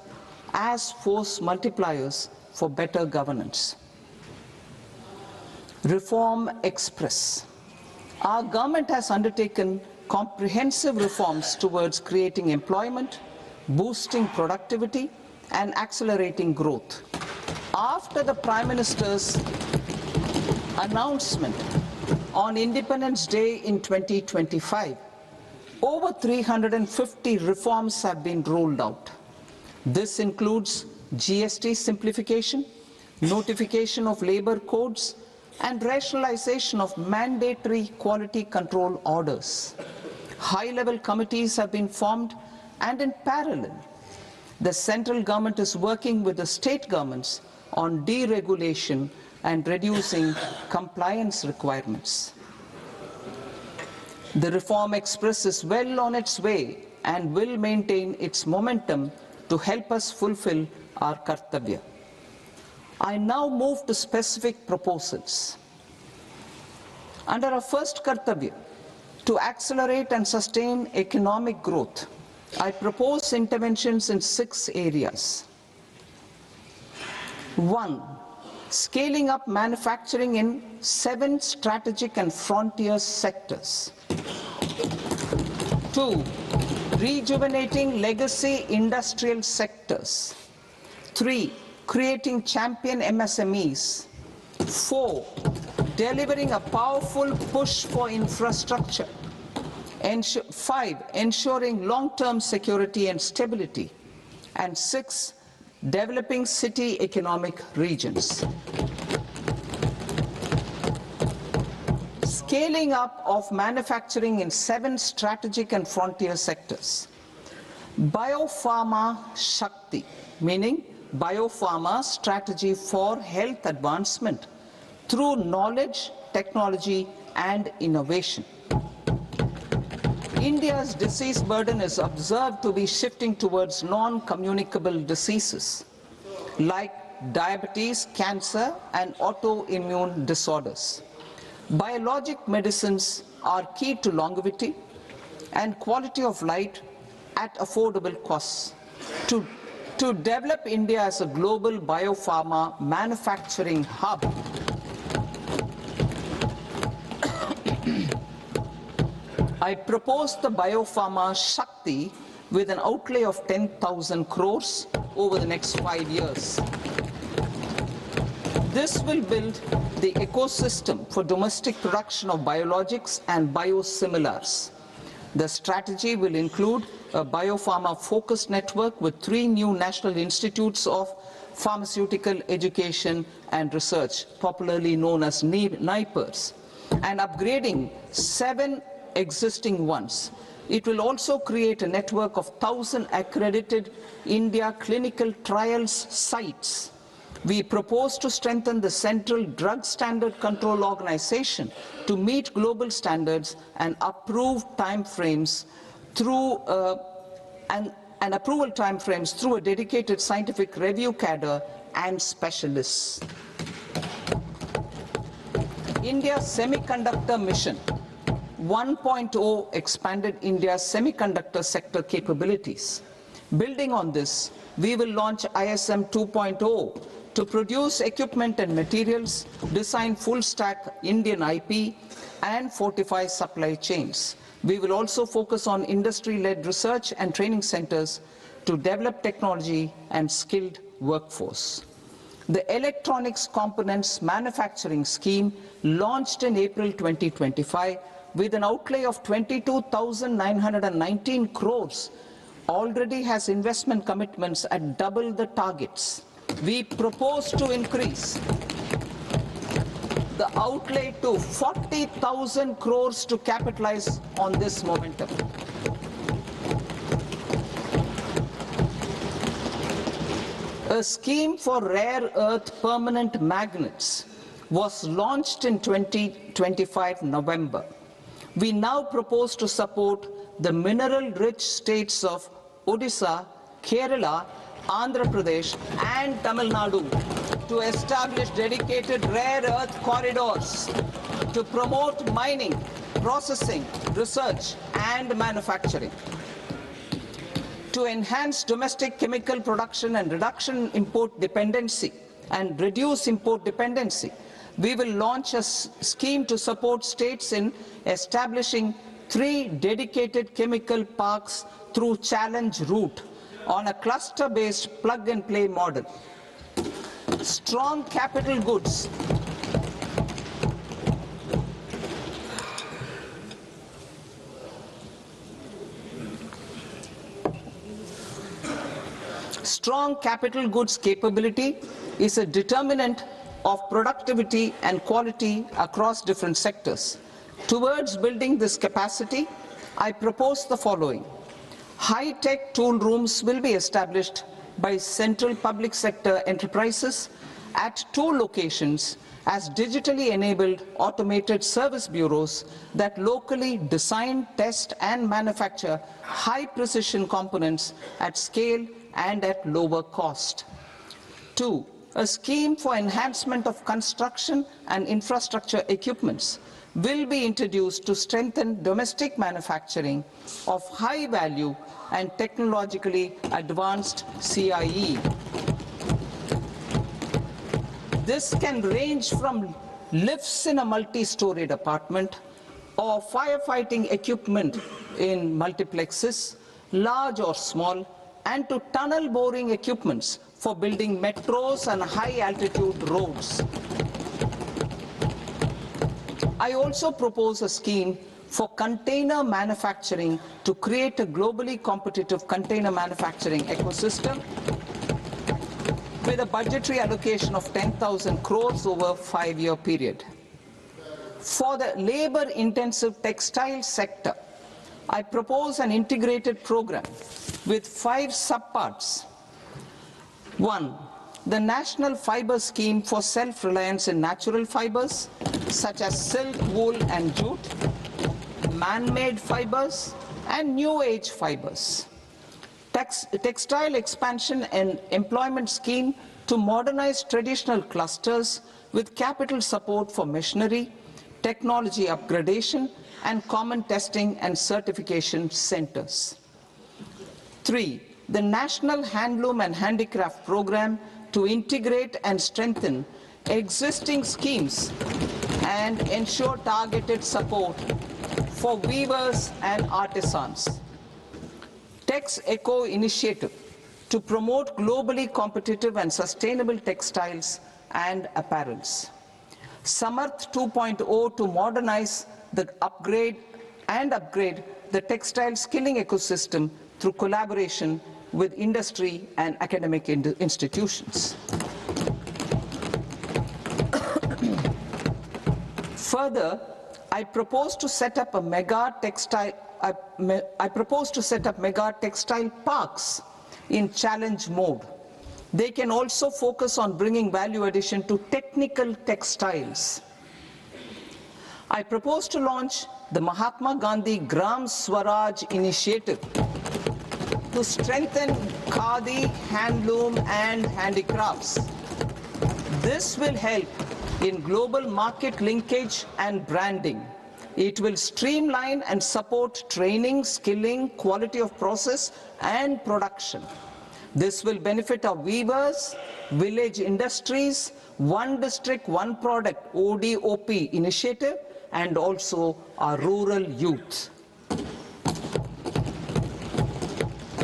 as force multipliers for better governance. Reform Express. Our government has undertaken comprehensive reforms towards creating employment, boosting productivity, and accelerating growth. After the Prime Minister's announcement on Independence Day in 2025, over 350 reforms have been rolled out. This includes GST simplification, notification of labor codes, and rationalization of mandatory quality control orders. High-level committees have been formed, and in parallel, the central government is working with the state governments on deregulation and reducing compliance requirements. The Reform Express is well on its way and will maintain its momentum to help us fulfill our Kartavya. I now move to specific proposals. Under our first Kartavya, to accelerate and sustain economic growth, I propose interventions in 6 areas. 1. Scaling up manufacturing in 7 strategic and frontier sectors. 2. Rejuvenating legacy industrial sectors. 3. Creating champion MSMEs. 4. Delivering a powerful push for infrastructure. 5. Ensuring long-term security and stability. And 6. Developing city economic regions. Scaling up of manufacturing in 7 strategic and frontier sectors. Biopharma Shakti, meaning biopharma strategy for health advancement through knowledge, technology, and innovation. India's disease burden is observed to be shifting towards non-communicable diseases like diabetes, cancer, and autoimmune disorders. Biologic medicines are key to longevity and quality of life at affordable costs. To develop India as a global biopharma manufacturing hub, I propose the Biopharma Shakti with an outlay of 10,000 crores over the next 5 years. This will build the ecosystem for domestic production of biologics and biosimilars. The strategy will include a biopharma-focused network with 3 new national institutes of pharmaceutical education and research, popularly known as NIPERs, and upgrading 7 existing ones. It will also create a network of 1,000 accredited India clinical trials sites We propose to strengthen the Central Drug Standard Control Organization to meet global standards and approve timeframes through and approval timeframes through a dedicated scientific review cadre and specialists. India's Semiconductor Mission 1.0 expanded India's semiconductor sector capabilities. Building on this, we will launch ISM 2.0 to produce equipment and materials, design full-stack Indian IP, and fortify supply chains. We will also focus on industry-led research and training centers to develop technology and skilled workforce. The Electronics Components Manufacturing Scheme, launched in April 2025 with an outlay of 22,919 crores, already has investment commitments at double the targets. We propose to increase the outlay to 40,000 crores to capitalize on this momentum. A scheme for rare earth permanent magnets was launched in 2025 November. We now propose to support the mineral-rich states of Odisha, Kerala, Andhra Pradesh and Tamil Nadu to establish dedicated rare earth corridors to promote mining, processing, research and manufacturing. To enhance domestic chemical production and reduction import dependency and reduce import dependency, we will launch a scheme to support states in establishing 3 dedicated chemical parks through challenge route on a cluster-based plug-and-play model. Strong capital goods. Strong capital goods capability is a determinant of productivity and quality across different sectors. Towards building this capacity, I propose the following. High-tech tool rooms will be established by central public sector enterprises at 2 locations as digitally enabled automated service bureaus that locally design, test and manufacture high-precision components at scale and at lower cost. 2. A scheme for enhancement of construction and infrastructure equipments will be introduced to strengthen domestic manufacturing of high value and technologically advanced CIE. This can range from lifts in a multi-storied apartment or firefighting equipment in multiplexes, large or small, and to tunnel boring equipments for building metros and high-altitude roads. I also propose a scheme for container manufacturing to create a globally competitive container manufacturing ecosystem with a budgetary allocation of 10,000 crores over a 5-year period. For the labor-intensive textile sector, I propose an integrated program with 5 subparts. 1. The National Fiber Scheme for self-reliance in natural fibers, such as silk, wool and jute, man-made fibers, and new-age fibers. Textile expansion and employment scheme to modernize traditional clusters with capital support for machinery, technology upgradation, and common testing and certification centers. 3. The National Handloom and Handicraft Program to integrate and strengthen existing schemes and ensure targeted support for weavers and artisans. Tex Eco Initiative to promote globally competitive and sustainable textiles and apparels. Samarth 2.0 to modernize the upgrade the textile skilling ecosystem through collaboration with industry and academic institutions. Further, I propose to set up mega textile parks in challenge mode They can also focus on bringing value addition to technical textiles. I propose to launch the Mahatma Gandhi Gram Swaraj initiative to strengthen khadi, handloom and handicrafts. This will help in global market linkage and branding. It will streamline and support training, skilling, quality of process and production. This will benefit our weavers, village industries, one district, one product ODOP initiative, and also our rural youth.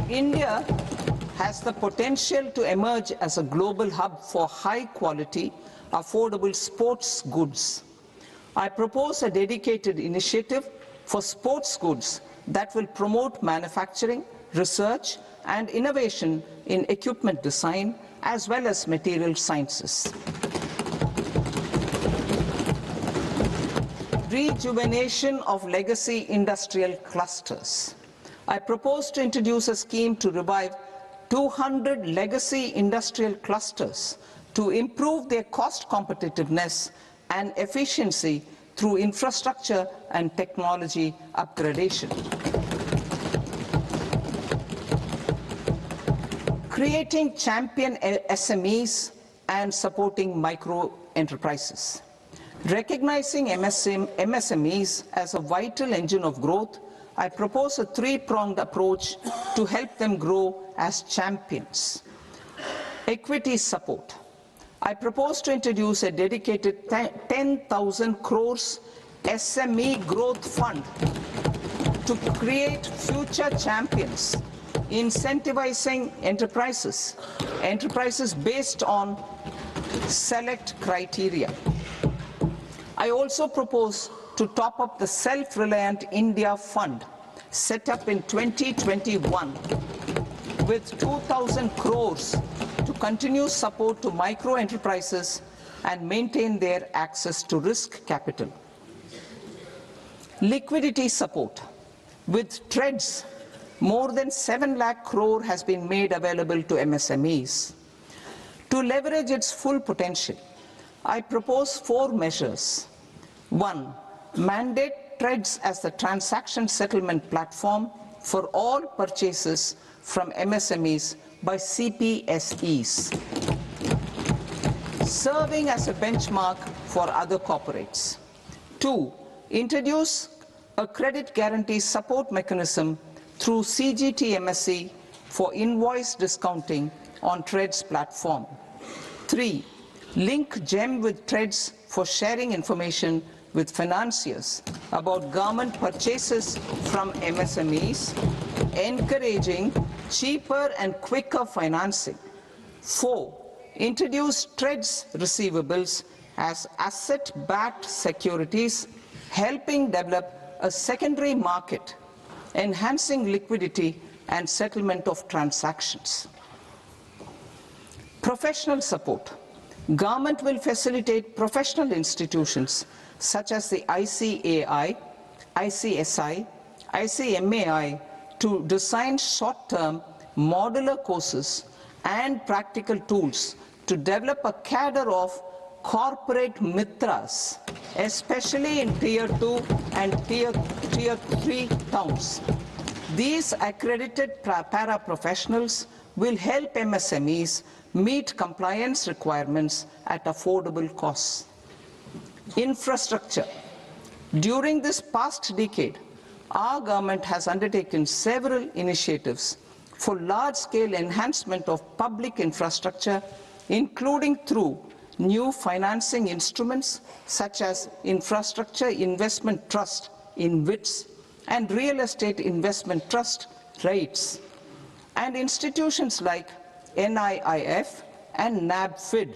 India has the potential to emerge as a global hub for high quality, affordable sports goods. I propose a dedicated initiative for sports goods that will promote manufacturing, research and innovation in equipment design as well as material sciences. Rejuvenation of legacy industrial clusters. I propose to introduce a scheme to revive 200 legacy industrial clusters to improve their cost competitiveness and efficiency through infrastructure and technology upgradation. Creating champion SMEs and supporting micro enterprises. Recognizing MSMEs as a vital engine of growth, I propose a three-pronged approach to help them grow as champions. Equity support. I propose to introduce a dedicated 10,000 crores SME growth fund to create future champions, incentivizing enterprises based on select criteria. I also propose to top up the Self-Reliant India Fund set up in 2021 with 2,000 crores to continue support to micro enterprises and maintain their access to risk capital. Liquidity support. With TREDS, more than 7 lakh crore has been made available to MSMEs. To leverage its full potential, I propose 4 measures. 1. Mandate TREDS as the transaction settlement platform for all purchases from MSMEs by CPSEs, serving as a benchmark for other corporates. 2. Introduce a credit guarantee support mechanism through CGT-MSE for invoice discounting on TREDS platform. 3. Link GEM with TREDS for sharing information with financiers about government purchases from MSMEs, encouraging cheaper and quicker financing. 4. Introduce TREDS receivables as asset-backed securities, helping develop a secondary market, enhancing liquidity and settlement of transactions. Professional support. Government will facilitate professional institutions such as the ICAI, ICSI, ICMAI to design short-term modular courses and practical tools to develop a cadre of corporate mitras, especially in Tier 2 and Tier 3 towns. These accredited para-professionals will help MSMEs meet compliance requirements at affordable costs. Infrastructure. During this past decade, our government has undertaken several initiatives for large-scale enhancement of public infrastructure, including through new financing instruments such as Infrastructure Investment Trust (InvITs) and Real Estate Investment Trust (REITs), and institutions like NIIF and NABFID.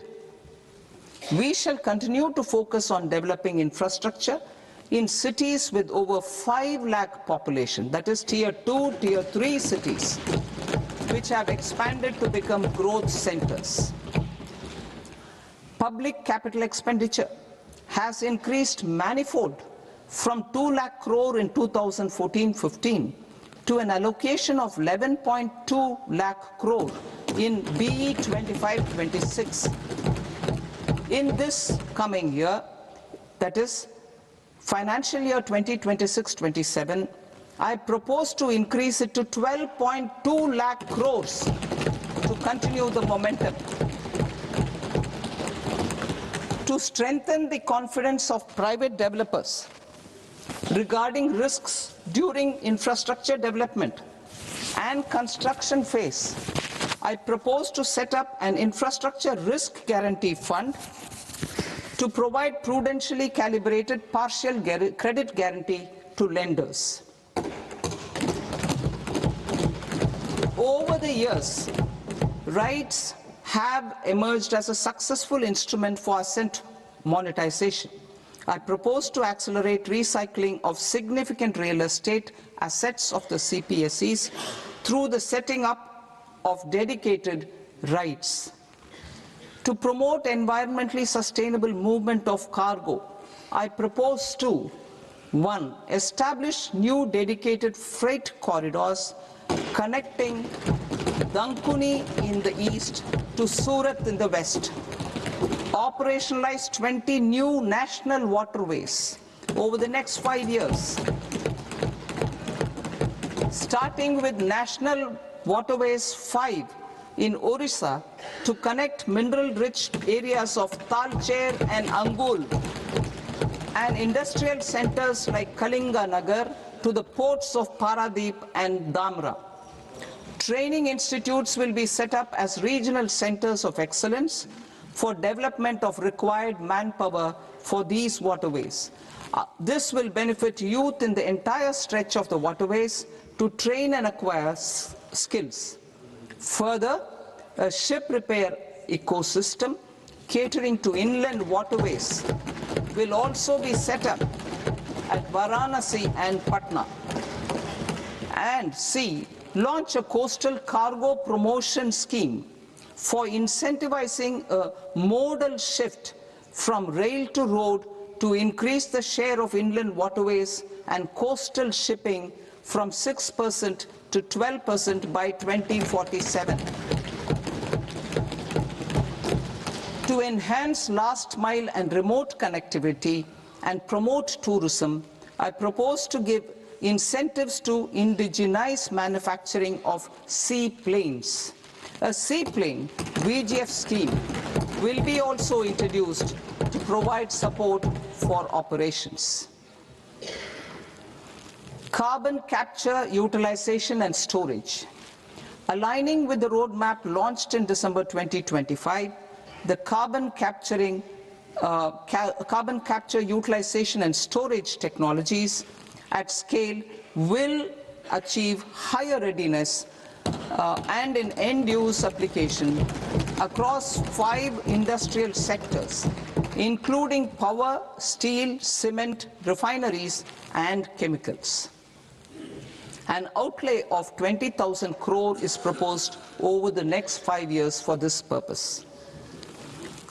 We shall continue to focus on developing infrastructure in cities with over 5 lakh population, that is Tier 2, Tier 3 cities, which have expanded to become growth centers. Public capital expenditure has increased manifold from 2 lakh crore in 2014-15 to an allocation of 11.2 lakh crore in BE 25-26. In this coming year, that is financial year 2026-27, I propose to increase it to 12.2 lakh crores to continue the momentum. To strengthen the confidence of private developers regarding risks during infrastructure development and construction phase, I propose to set up an infrastructure risk guarantee fund to provide prudentially calibrated partial credit guarantee to lenders. Over the years, RITES have emerged as a successful instrument for asset monetization. I propose to accelerate recycling of significant real estate assets of the CPSEs through the setting up of dedicated RITES. To promote environmentally sustainable movement of cargo, I propose to 1. Establish new dedicated freight corridors connecting Dankuni in the east to Surat in the west. Operationalize 20 new national waterways over the next 5 years. Starting with National Waterways 5 in Orissa to connect mineral-rich areas of Talcher and Angul and industrial centers like Kalinga Nagar to the ports of Paradeep and Dhamra. Training institutes will be set up as regional centers of excellence for development of required manpower for these waterways. This will benefit youth in the entire stretch of the waterways to train and acquire skills. Further, a ship repair ecosystem catering to inland waterways will also be set up at Varanasi and Patna. And C, launch a coastal cargo promotion scheme for incentivizing a modal shift from rail to road to increase the share of inland waterways and coastal shipping from 6% to 12% by 2047. To enhance last mile and remote connectivity and promote tourism, I propose to give incentives to indigenize manufacturing of seaplanes. A seaplane VGF scheme will be also introduced to provide support for operations. Carbon capture, utilization and storage. Aligning with the roadmap launched in December 2025, the carbon capture, utilization and storage technologies at scale will achieve higher readiness and in end-use application across 5 industrial sectors, including power, steel, cement, refineries, and chemicals. An outlay of 20,000 crore is proposed over the next 5 years for this purpose.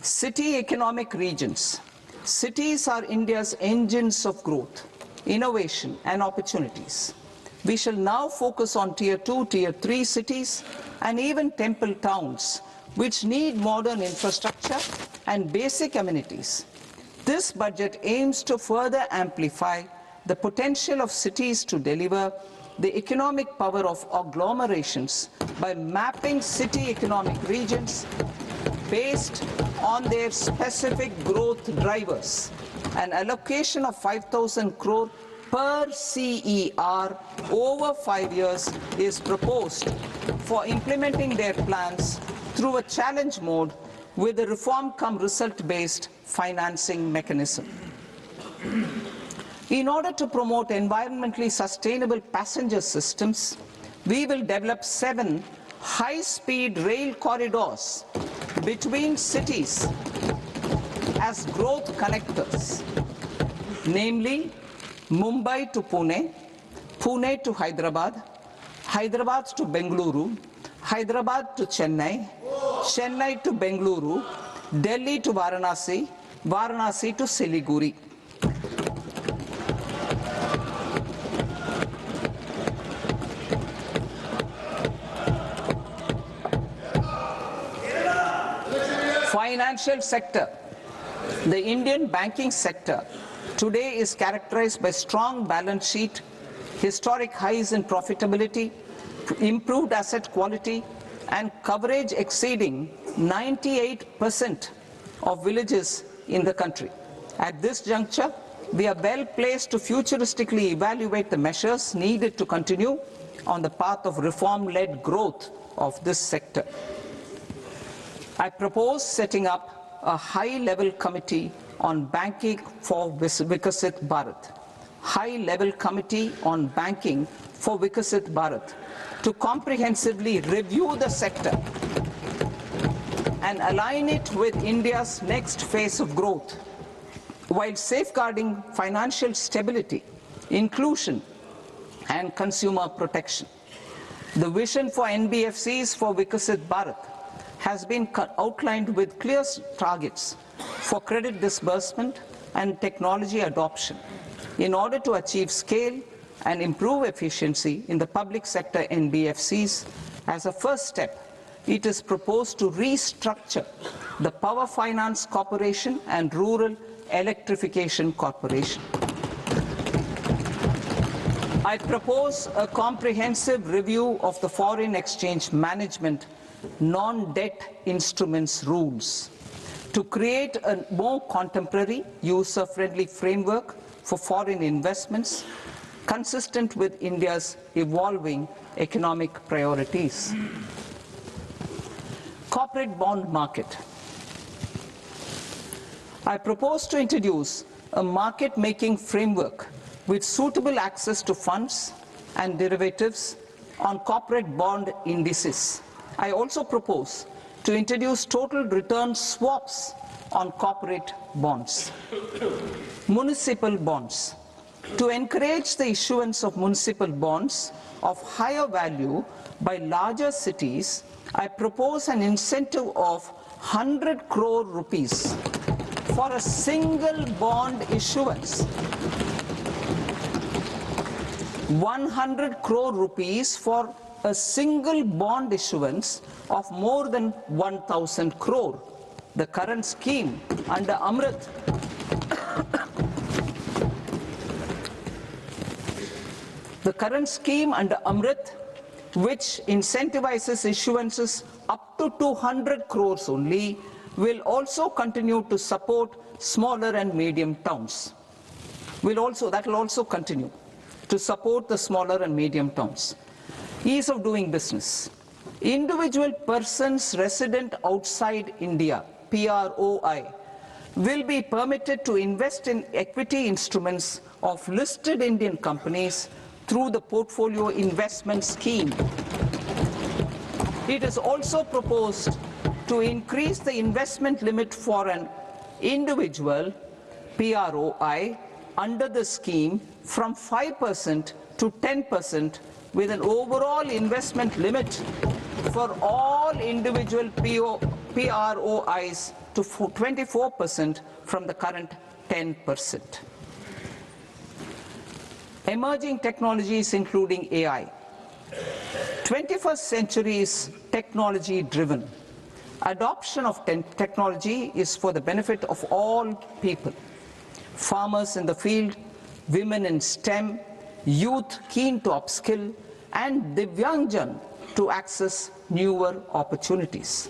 City economic regions. Cities are India's engines of growth, innovation, and opportunities. We shall now focus on Tier 2, Tier 3 cities, and even temple towns, which need modern infrastructure and basic amenities. This budget aims to further amplify the potential of cities to deliver the economic power of agglomerations by mapping city economic regions based on their specific growth drivers. An allocation of 5,000 crore per CER over 5 years is proposed for implementing their plans through a challenge mode with a reform-cum-result-based financing mechanism. In order to promote environmentally sustainable passenger systems, we will develop 7 high-speed rail corridors between cities as growth connectors, namely Mumbai to Pune, Pune to Hyderabad, Hyderabad to Bengaluru, Hyderabad to Chennai, Chennai to Bengaluru, Delhi to Varanasi, Varanasi to Siliguri. financial sector, the Indian banking sector today is characterized by strong balance sheet, historic highs in profitability, improved asset quality, and coverage exceeding 98% of villages in the country. At this juncture, we are well placed to futuristically evaluate the measures needed to continue on the path of reform-led growth of this sector. I propose setting up a high-level committee on banking for Vikasit Bharat. High-level committee on banking for Vikasit Bharat to comprehensively review the sector and align it with India's next phase of growth, while safeguarding financial stability, inclusion, and consumer protection. The vision for NBFCs for Vikasit Bharat has been outlined with clear targets for credit disbursement and technology adoption in order to achieve scale and improve efficiency in the public sector NBFCs. As a first step, it is proposed to restructure the Power Finance Corporation and Rural Electrification Corporation. I propose a comprehensive review of the foreign exchange management non-debt instruments rules to create a more contemporary, user-friendly framework for foreign investments consistent with India's evolving economic priorities. Corporate bond market. I propose to introduce a market-making framework with suitable access to funds and derivatives on corporate bond indices. I also propose to introduce total return swaps on corporate bonds. Municipal bonds. To encourage the issuance of municipal bonds of higher value by larger cities, I propose an incentive of 100 crore rupees for a single bond issuance. 100 crore rupees for a single bond issuance of more than 1,000 crore. The current scheme under Amrit which incentivizes issuances up to 200 crores only, will also continue to support smaller and medium towns. That will also continue to support the smaller and medium towns. Ease of doing business. Individual persons resident outside India, PROI, will be permitted to invest in equity instruments of listed Indian companies through the portfolio investment scheme. It is also proposed to increase the investment limit for an individual PROI under the scheme from 5% to 10%, with an overall investment limit for all individual PROIs to 24% from the current 10%. Emerging technologies including AI. 21st century is technology driven. Adoption of technology is for the benefit of all people. Farmers in the field, women in STEM, youth keen to upskill, and Divyangjan to access newer opportunities.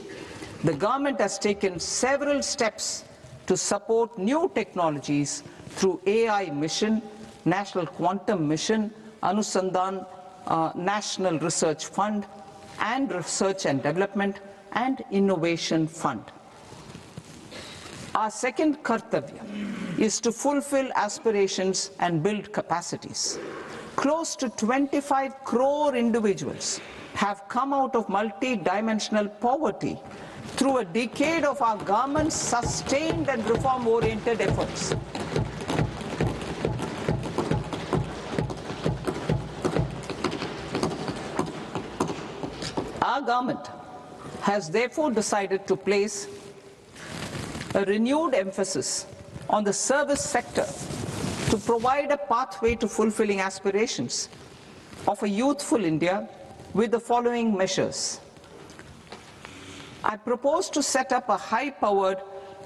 The government has taken several steps to support new technologies through AI Mission, National Quantum Mission, Anusandhan National Research Fund, and Research and Development and Innovation Fund. Our second kartavya is to fulfill aspirations and build capacities. Close to 25 crore individuals have come out of multi-dimensional poverty through a decade of our government's sustained and reform-oriented efforts. Our government has therefore decided to place a renewed emphasis on the service sector to provide a pathway to fulfilling aspirations of a youthful India with the following measures. I propose to set up a high-powered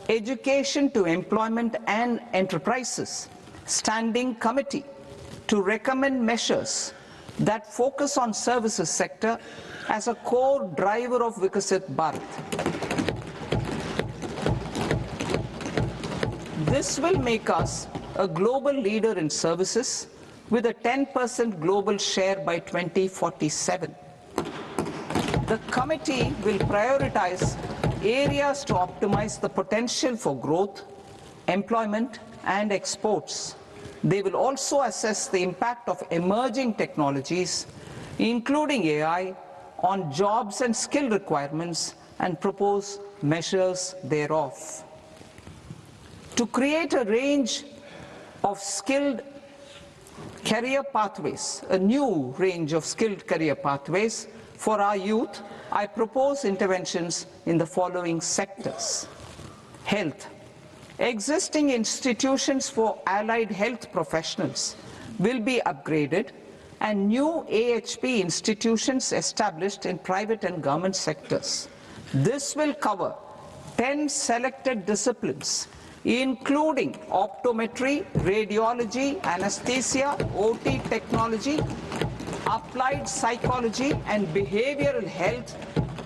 Education to Employment and Enterprises Standing Committee to recommend measures that focus on services sector as a core driver of Vikasit Bharat. This will make us a global leader in services with a 10% global share by 2047. The committee will prioritize areas to optimize the potential for growth, employment, and exports. They will also assess the impact of emerging technologies, including AI, on jobs and skill requirements and propose measures thereof. To create a range of skilled career pathways, a new range of skilled career pathways for our youth, I propose interventions in the following sectors. Health. Existing institutions for allied health professionals will be upgraded and new AHP institutions established in private and government sectors. This will cover 10 selected disciplines, including optometry, radiology, anesthesia, OT technology, applied psychology and behavioral health,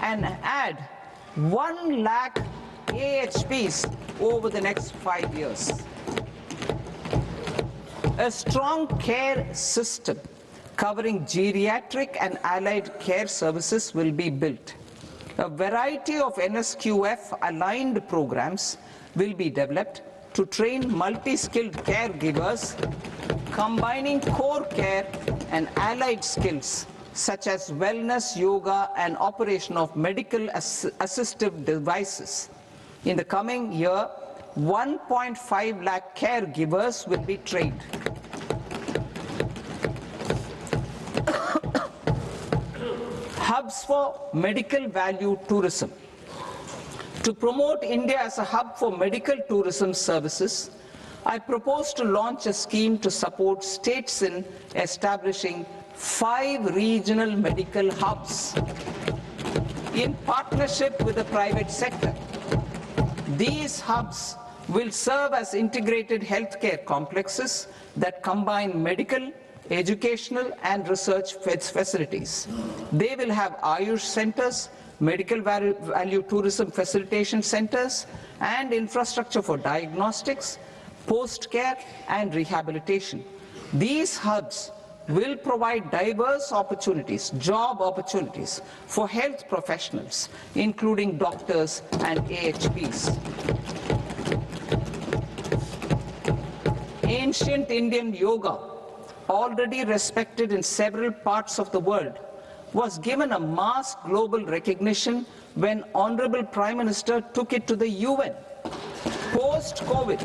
and add 1 lakh AHPs over the next 5 years. A strong care system covering geriatric and allied care services will be built. A variety of NSQF-aligned programs will be developed to train multi-skilled caregivers, combining core care and allied skills such as wellness, yoga, and operation of medical assistive devices. In the coming year, 1.5 lakh caregivers will be trained. Hubs for medical value tourism. To promote India as a hub for medical tourism services, I propose to launch a scheme to support states in establishing 5 regional medical hubs in partnership with the private sector. These hubs will serve as integrated healthcare complexes that combine medical, educational, and research facilities. They will have Ayush centers, medical value tourism facilitation centers, and infrastructure for diagnostics, post-care, and rehabilitation. These hubs will provide diverse opportunities, job opportunities for health professionals, including doctors and AHPs. Ancient Indian yoga, already respected in several parts of the world, was given a mass global recognition when Honorable Prime Minister took it to the UN. Post-COVID,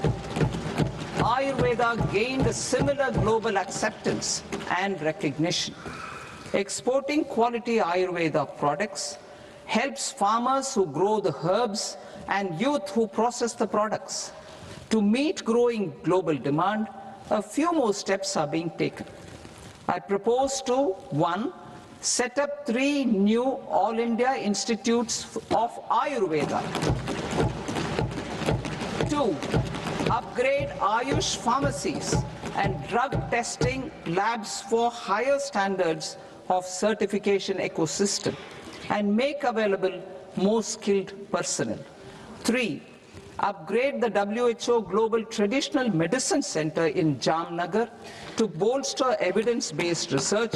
Ayurveda gained a similar global acceptance and recognition. Exporting quality Ayurveda products helps farmers who grow the herbs and youth who process the products. To meet growing global demand, a few more steps are being taken. I propose to 1. Set up 3 new All India Institutes of Ayurveda. 2. Upgrade Ayush pharmacies and drug testing labs for higher standards of certification ecosystem and make available more skilled personnel. 3. Upgrade the WHO Global Traditional Medicine Center in Jamnagar to bolster evidence-based research,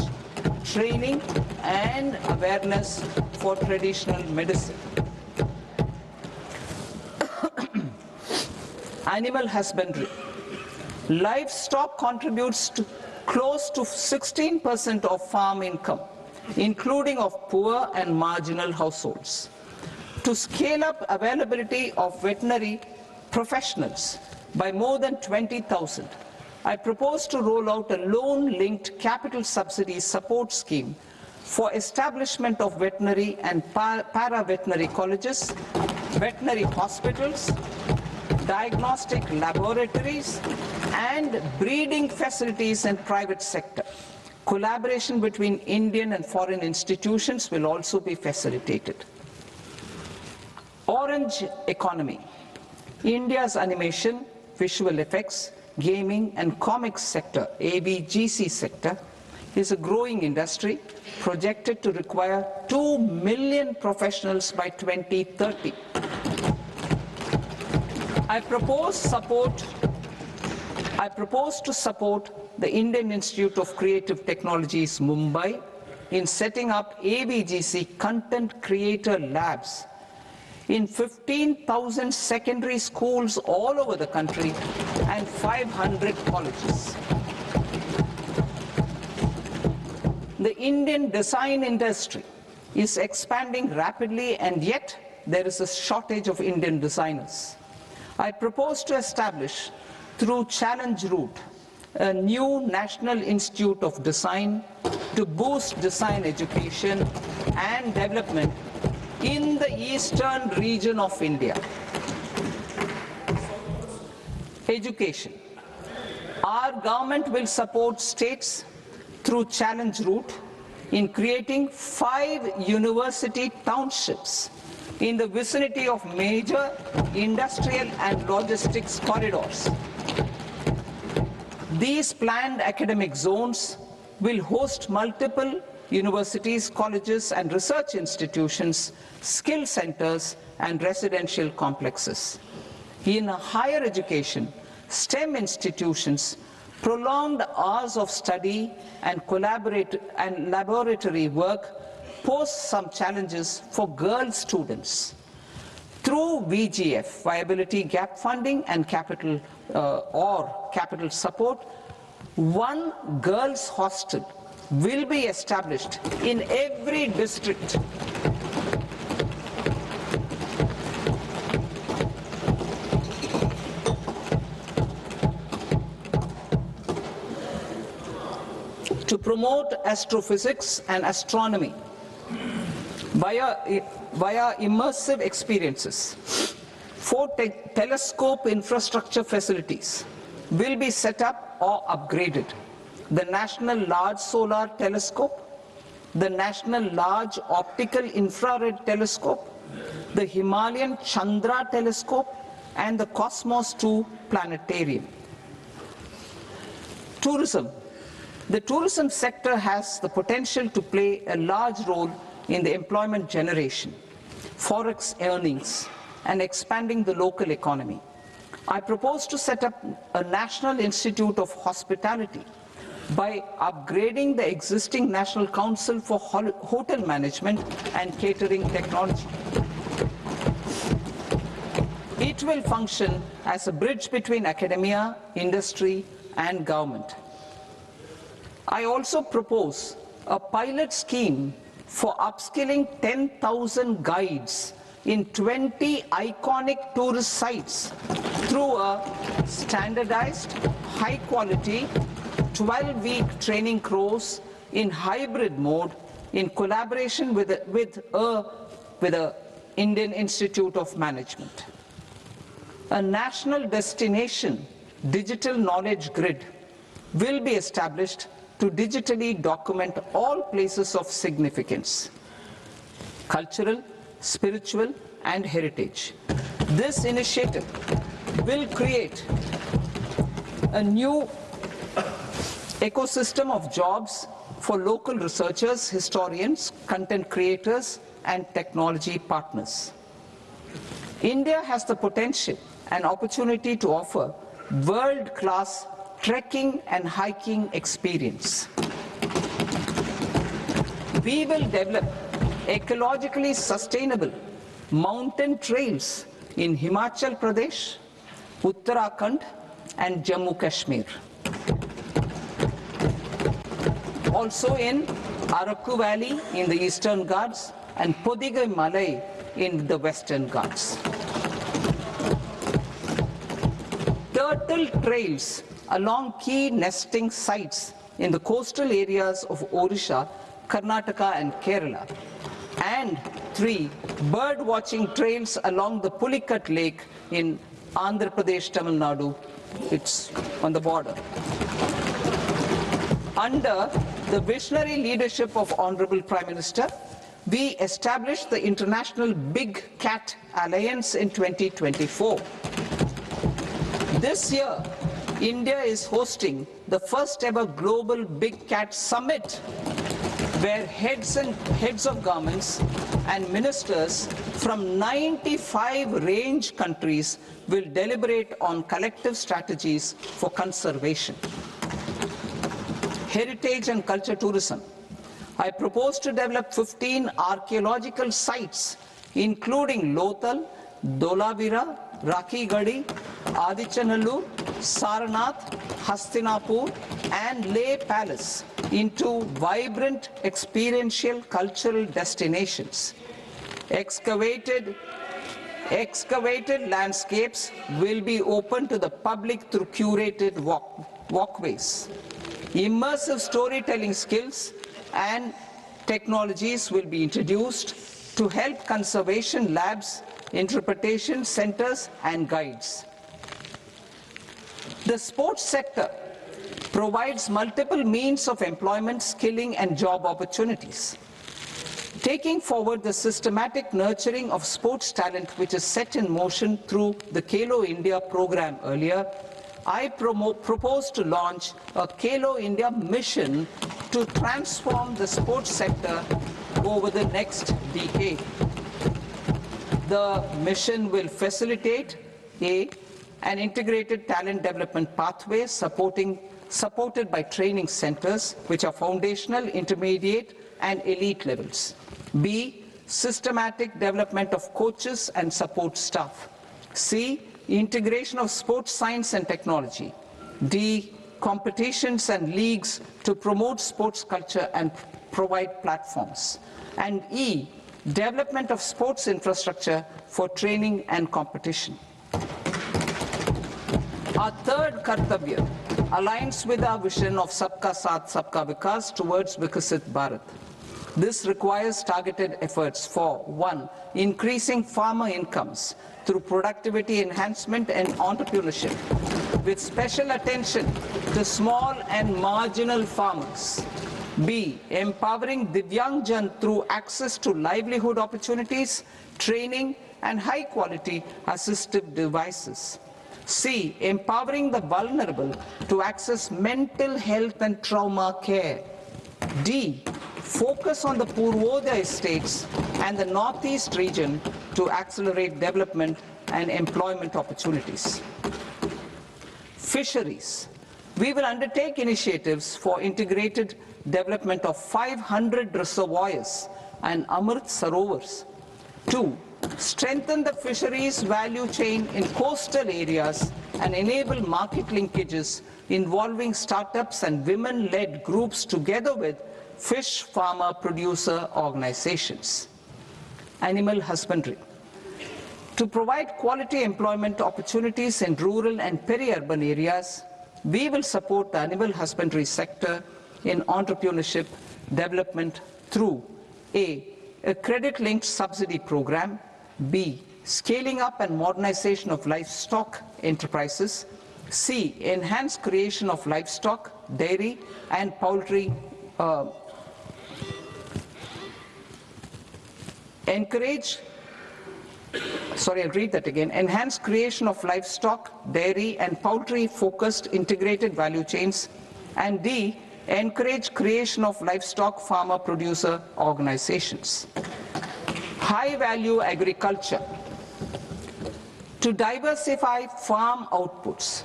training, and awareness for traditional medicine. Animal husbandry. Livestock contributes to close to 16% of farm income, including of poor and marginal households. To scale up availability of veterinary professionals by more than 20,000, I propose to roll out a loan-linked capital subsidy support scheme for establishment of veterinary and para-veterinary colleges, veterinary hospitals, diagnostic laboratories, and breeding facilities in private sector. Collaboration between Indian and foreign institutions will also be facilitated. Orange economy. India's animation, visual effects, gaming and comics sector, ABGC sector, is a growing industry projected to require 2 million professionals by 2030. I propose to support the Indian Institute of Creative Technologies, Mumbai, in setting up ABGC content creator labs in 15,000 secondary schools all over the country and 500 colleges. The Indian design industry is expanding rapidly, and yet there is a shortage of Indian designers. I propose to establish, through challenge route, a new National Institute of Design to boost design education and development in the eastern region of India. Education. Our government will support states through challenge route in creating 5 university townships in the vicinity of major industrial and logistics corridors. These planned academic zones will host multiple universities, colleges and research institutions, skill centers and residential complexes. In higher education, STEM institutions, prolonged hours of study and laboratory work pose some challenges for girl students. Through VGF, Viability Gap Funding and capital support, one girls' hostel will be established in every district. To promote astrophysics and astronomy via immersive experiences. 4 telescope infrastructure facilities will be set up or upgraded. The National Large Solar Telescope, the National Large Optical Infrared Telescope, the Himalayan Chandra Telescope, and the Cosmos 2 Planetarium. Tourism. The tourism sector has the potential to play a large role in the employment generation, forex earnings, and expanding the local economy. I propose to set up a National Institute of Hospitality by upgrading the existing National Council for Hotel Management and Catering Technology. It will function as a bridge between academia, industry, and government. I also propose a pilot scheme for upskilling 10,000 guides in 20 iconic tourist sites through a standardized, high-quality, 12-week training course in hybrid mode in collaboration with the Indian Institute of Management. A national destination digital knowledge grid will be established to digitally document all places of significance, cultural, spiritual, and heritage. This initiative will create a new ecosystem of jobs for local researchers, historians, content creators, and technology partners. India has the potential and opportunity to offer world-class trekking and hiking experience. We will develop ecologically sustainable mountain trails in Himachal Pradesh, Uttarakhand, and Jammu Kashmir. Also in Araku Valley in the Eastern Ghats and Podigai Malai in the Western Ghats. Turtle trails along key nesting sites in the coastal areas of Odisha, Karnataka, and Kerala. And 3 bird watching trails along the Pulikat Lake in Andhra Pradesh, Tamil Nadu. It's on the border. Under the visionary leadership of Honorable Prime Minister, we established the International Big Cat Alliance in 2024. This year, India is hosting the first ever Global Big Cat Summit, where heads of governments and ministers from 95 range countries will deliberate on collective strategies for conservation. Heritage and culture tourism. I propose to develop 15 archaeological sites, including Lothal, Dolavira, Rakhi Gadi, Adichanallur, Sarnath, Hastinapur, and Leh Palace into vibrant experiential cultural destinations. Excavated landscapes will be open to the public through curated walkways. Immersive storytelling skills and technologies will be introduced to help conservation labs, interpretation centers, and guides. The sports sector provides multiple means of employment, skilling, and job opportunities. Taking forward the systematic nurturing of sports talent, which is set in motion through the Khelo India program earlier, I propose to launch a Khelo India mission to transform the sports sector over the next decade. The mission will facilitate an integrated talent development pathway supported by training centers, which are foundational, intermediate, and elite levels. B, systematic development of coaches and support staff. C, integration of sports science and technology. D, competitions and leagues to promote sports culture and provide platforms. And E, development of sports infrastructure for training and competition. Our third Kartavya aligns with our vision of Sabka Saath, Sabka Vikas towards Vikasit Bharat. This requires targeted efforts for 1, increasing farmer incomes through productivity enhancement and entrepreneurship, with special attention to small and marginal farmers. B, empowering Divyangjan through access to livelihood opportunities, training, and high-quality assistive devices. C, empowering the vulnerable to access mental health and trauma care. D, focus on the Purvodaya states and the Northeast region to accelerate development and employment opportunities. Fisheries. We will undertake initiatives for integrated development of 500 reservoirs and Amrit Sarovars. 2, strengthen the fisheries value chain in coastal areas and enable market linkages involving startups and women-led groups together with fish farmer producer organizations. Animal husbandry. To provide quality employment opportunities in rural and peri-urban areas, we will support the animal husbandry sector in entrepreneurship development through A, credit-linked subsidy program, B, scaling up and modernization of livestock enterprises, C, enhanced creation of livestock, dairy, and poultry enhanced creation of livestock, dairy, and poultry-focused integrated value chains, and D, encourage creation of livestock farmer-producer organizations. High-value agriculture. To diversify farm outputs,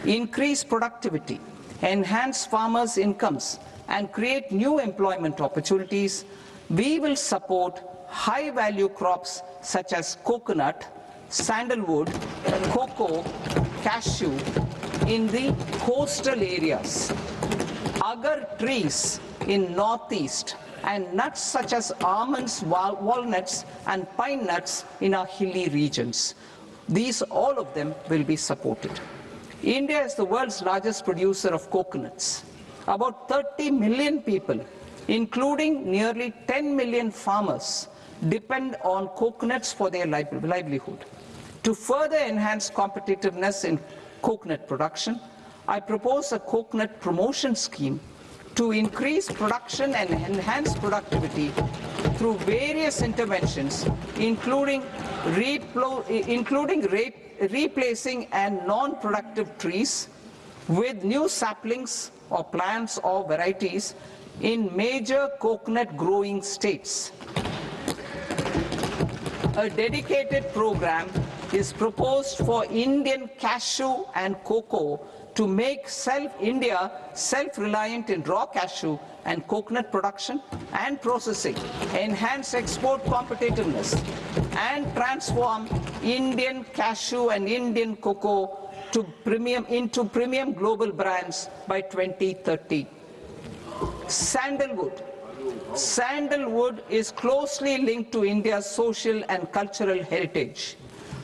increase productivity, enhance farmers' incomes, and create new employment opportunities, we will support high-value crops such as coconut, sandalwood, cocoa, cashew in the coastal areas, agar trees in northeast, and nuts such as almonds, walnuts, and pine nuts in our hilly regions. These, all of them, will be supported. India is the world's largest producer of coconuts. About 30 million people, including nearly 10 million farmers, depend on coconuts for their livelihood. To further enhance competitiveness in coconut production, I propose a coconut promotion scheme to increase production and enhance productivity through various interventions, including replacing and non-productive trees with new saplings or plants or varieties in major coconut growing states. A dedicated program is proposed for Indian cashew and cocoa to make India self-reliant in raw cashew and coconut production and processing, enhance export competitiveness, and transform Indian cashew and Indian cocoa into premium global brands by 2030. Sandalwood. Sandalwood is closely linked to India's social and cultural heritage.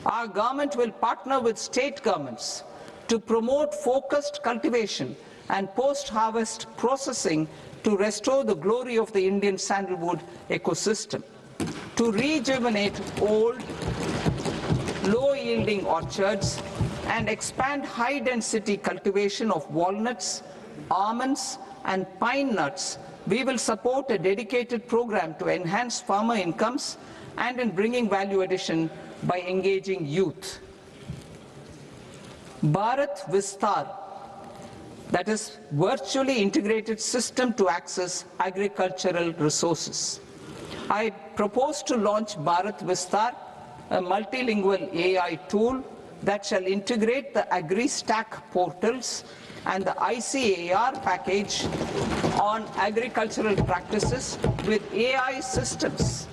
Our government will partner with state governments to promote focused cultivation and post-harvest processing to restore the glory of the Indian sandalwood ecosystem, to rejuvenate old, low-yielding orchards, and expand high-density cultivation of walnuts, almonds, and pine nuts. We will support a dedicated program to enhance farmer incomes and in bringing value addition by engaging youth. Bharat Vistar, that is virtually integrated system to access agricultural resources. I propose to launch Bharat Vistar, a multilingual AI tool that shall integrate the AgriStack portals and the ICAR package on agricultural practices with AI systems.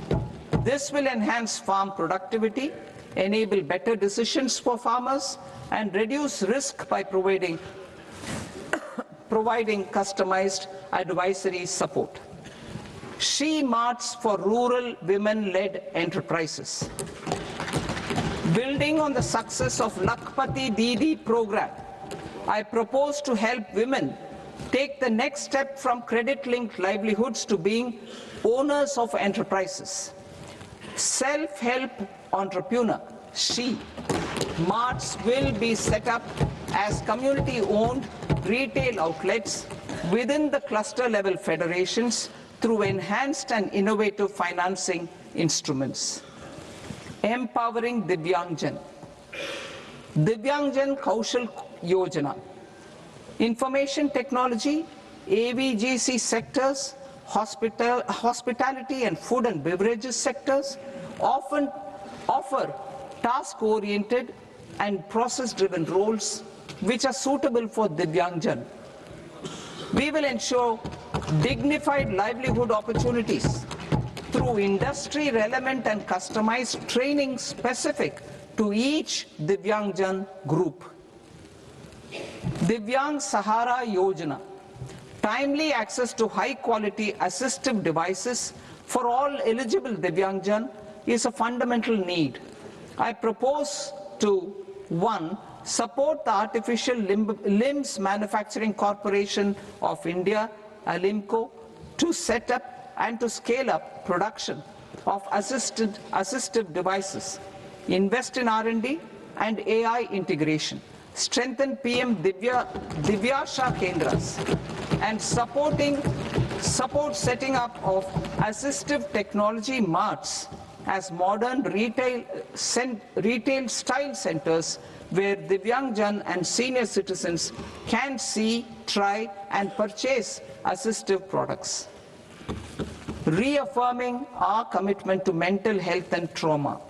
This will enhance farm productivity, enable better decisions for farmers, and reduce risk by providing customized advisory support. She Marts for rural women-led enterprises. Building on the success of Lakpati Didi program, I propose to help women take the next step from credit-linked livelihoods to being owners of enterprises. Self-help entrepreneur, She Marts will be set up as community-owned retail outlets within the cluster-level federations through enhanced and innovative financing instruments. Empowering Divyangjan. Divyangjan Kaushal Yojana. Information technology, AVGC sectors, hospitality and food and beverages sectors often offer task-oriented and process-driven roles which are suitable for Divyangjan. We will ensure dignified livelihood opportunities through industry-relevant and customized training specific to each Divyangjan group. Divyang Sahara Yojana. Timely access to high-quality assistive devices for all eligible Divyangjan is a fundamental need. I propose to 1. Support the Artificial Limbs Manufacturing Corporation of India, Alimco, to set up and to scale up production of assistive devices, invest in R&D and AI integration, strengthen PM Divyasha Kendras, and support setting up of assistive technology marts as modern retail style centers where Divyangjan and senior citizens can see, try and purchase assistive products. Reaffirming our commitment to mental health and trauma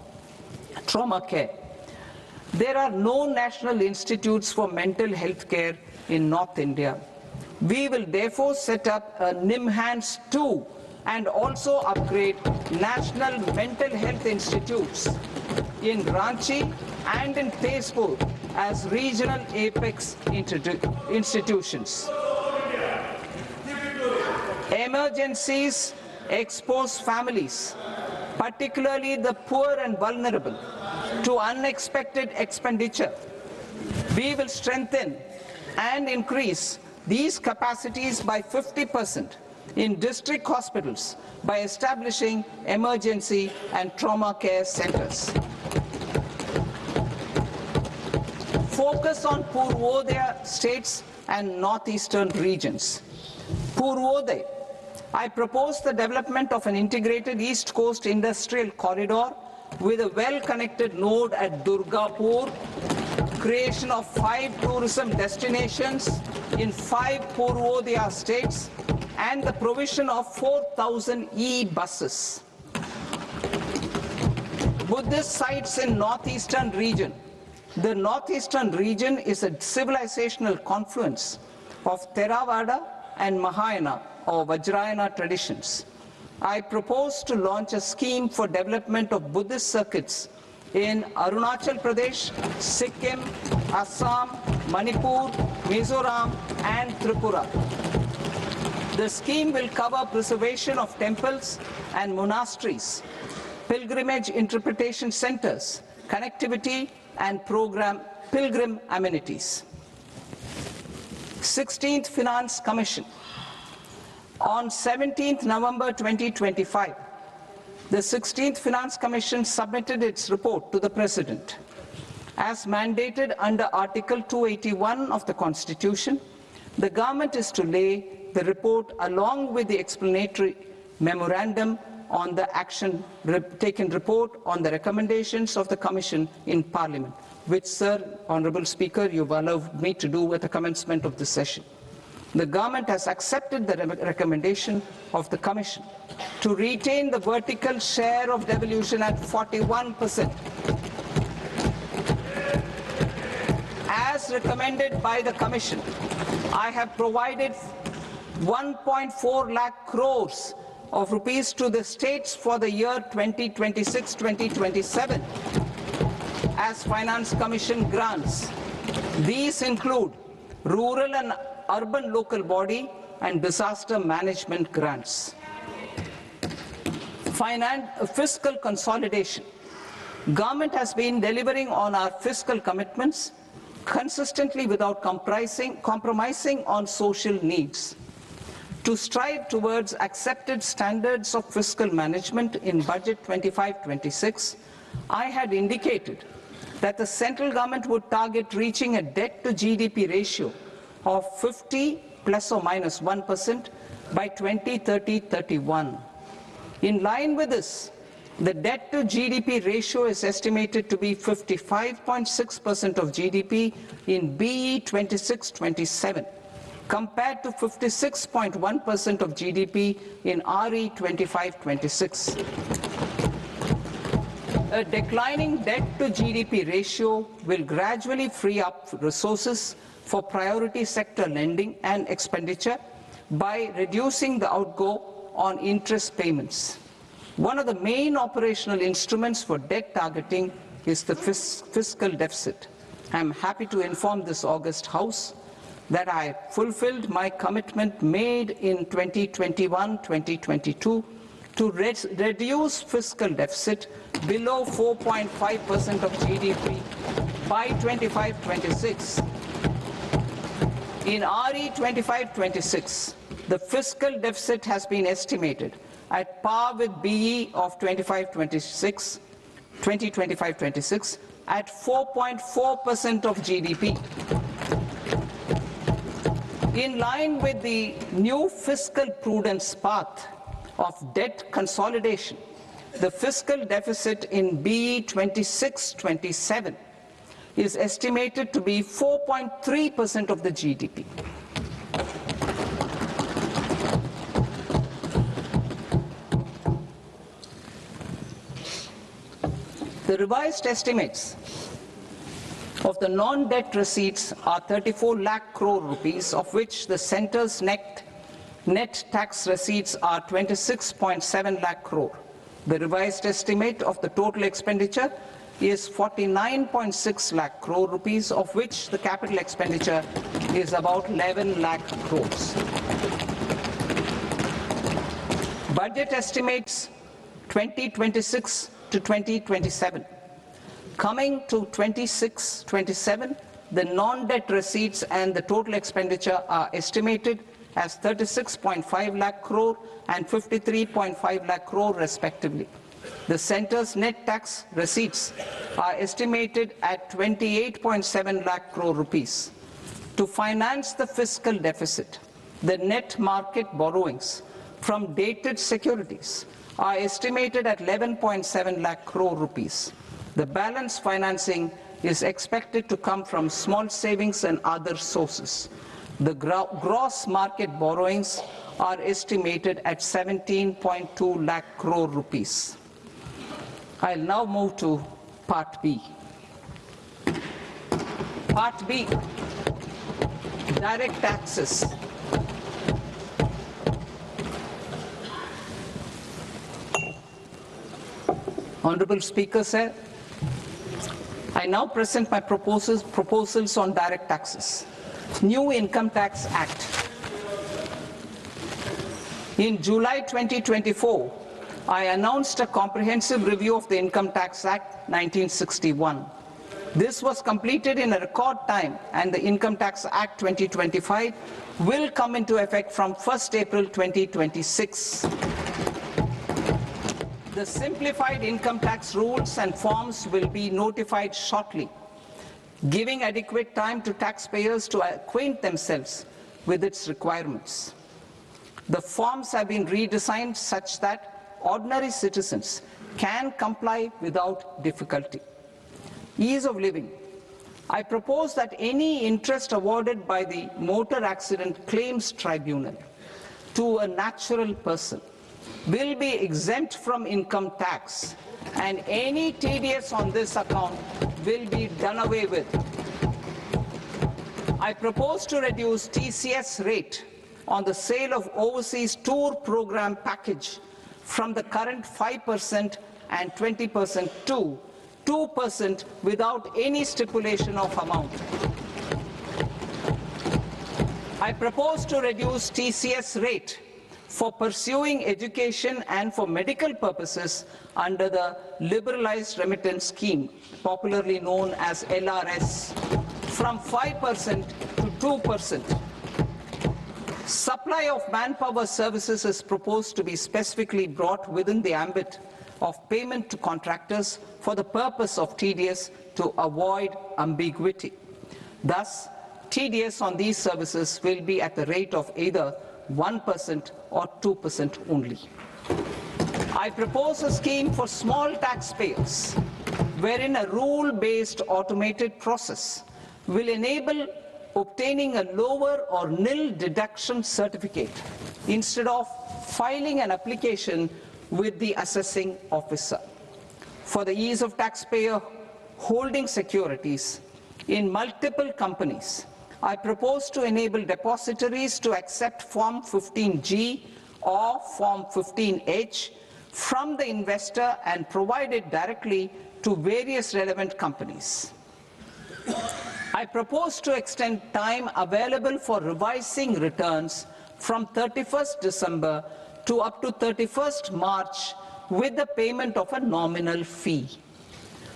care. There are no national institutes for mental health care in North India. We will therefore set up a NIMHANS 2 and also upgrade national mental health institutes in Ranchi and in Tezpur as regional apex institutions. Emergencies expose families, particularly the poor and vulnerable, to unexpected expenditure. We will strengthen and increase these capacities by 50% in district hospitals by establishing emergency and trauma care centers. Focus on Purvodaya states and northeastern regions. Purvodaya, I propose the development of an integrated East Coast industrial corridor with a well-connected node at Durgapur, creation of 5 tourism destinations in 5 Odia states, and the provision of 4,000 e-buses. Buddhist sites in northeastern region. The northeastern region is a civilizational confluence of Theravada and Mahayana or Vajrayana traditions. I propose to launch a scheme for development of Buddhist circuits in Arunachal Pradesh, Sikkim, Assam, Manipur, Mizoram, and Tripura. The scheme will cover preservation of temples and monasteries, pilgrimage interpretation centers, connectivity, and pilgrim amenities. 16th Finance Commission. On 17th November 2025, the 16th Finance Commission submitted its report to the President. As mandated under Article 281 of the Constitution, the government is to lay the report along with the explanatory memorandum on the action taken report on the recommendations of the Commission in Parliament, which, Sir, Honourable Speaker, you've allowed me to do at the commencement of this session. The government has accepted the recommendation of the Commission to retain the vertical share of devolution at 41%. As recommended by the Commission, I have provided 1.4 lakh crores of rupees to the states for the year 2026-2027 as Finance Commission grants. These include rural and urban local body and disaster management grants. Fiscal consolidation. Government has been delivering on our fiscal commitments consistently without compromising on social needs. To strive towards accepted standards of fiscal management in Budget 25-26, I had indicated that the central government would target reaching a debt to GDP ratio of 50 plus or minus 1% by 2030-31. In line with this, the debt to GDP ratio is estimated to be 55.6% of GDP in BE 26-27. compared to 56.1% of GDP in RE 25-26. A declining debt to GDP ratio will gradually free up resources for priority sector lending and expenditure by reducing the outgo on interest payments. One of the main operational instruments for debt targeting is the fiscal deficit. I am happy to inform this august House that I fulfilled my commitment made in 2021-2022 to reduce fiscal deficit below 4.5% of GDP by 25-26. In RE 25-26, the fiscal deficit has been estimated at par with BE of 2025-26 at 4.4% of GDP. In line with the new fiscal prudence path of debt consolidation, the fiscal deficit in BE 26-27 is estimated to be 4.3% of the GDP. The revised estimates of the non-debt receipts are 34 lakh crore rupees, of which the centre's net tax receipts are 26.7 lakh crore. The revised estimate of the total expenditure is 49.6 lakh crore rupees, of which the capital expenditure is about 11 lakh crores. Budget estimates 2026 to 2027. Coming to 26-27, the non-debt receipts and the total expenditure are estimated as 36.5 lakh crore and 53.5 lakh crore respectively. The centre's net tax receipts are estimated at 28.7 lakh crore rupees. To finance the fiscal deficit, the net market borrowings from dated securities are estimated at 11.7 lakh crore rupees. The balance financing is expected to come from small savings and other sources. The gross market borrowings are estimated at 17.2 lakh crore rupees. I'll now move to Part B. Part B, direct taxes. Honorable Speaker, sir, I now present my proposals on direct taxes. New Income Tax Act. In July 2024, I announced a comprehensive review of the Income Tax Act 1961. This was completed in a record time, and the Income Tax Act 2025 will come into effect from 1st April 2026. The simplified income tax rules and forms will be notified shortly, giving adequate time to taxpayers to acquaint themselves with its requirements. The forms have been redesigned such that ordinary citizens can comply without difficulty. Ease of living. I propose that any interest awarded by the Motor Accident Claims Tribunal to a natural person will be exempt from income tax, and any TDS on this account will be done away with. I propose to reduce TCS rate on the sale of overseas tour program package from the current 5% and 20% to 2% without any stipulation of amount. I propose to reduce TCS rate for pursuing education and for medical purposes under the Liberalized Remittance Scheme, popularly known as LRS, from 5% to 2%. Supply of manpower services is proposed to be specifically brought within the ambit of payment to contractors for the purpose of TDS to avoid ambiguity. Thus, TDS on these services will be at the rate of either 1% or 2% only. I propose a scheme for small taxpayers wherein a rule-based automated process will enable obtaining a lower or nil deduction certificate instead of filing an application with the assessing officer. For the ease of taxpayer holding securities in multiple companies, I propose to enable depositories to accept Form 15G or Form 15H from the investor and provide it directly to various relevant companies. I propose to extend time available for revising returns from 31st December to up to 31st March with the payment of a nominal fee.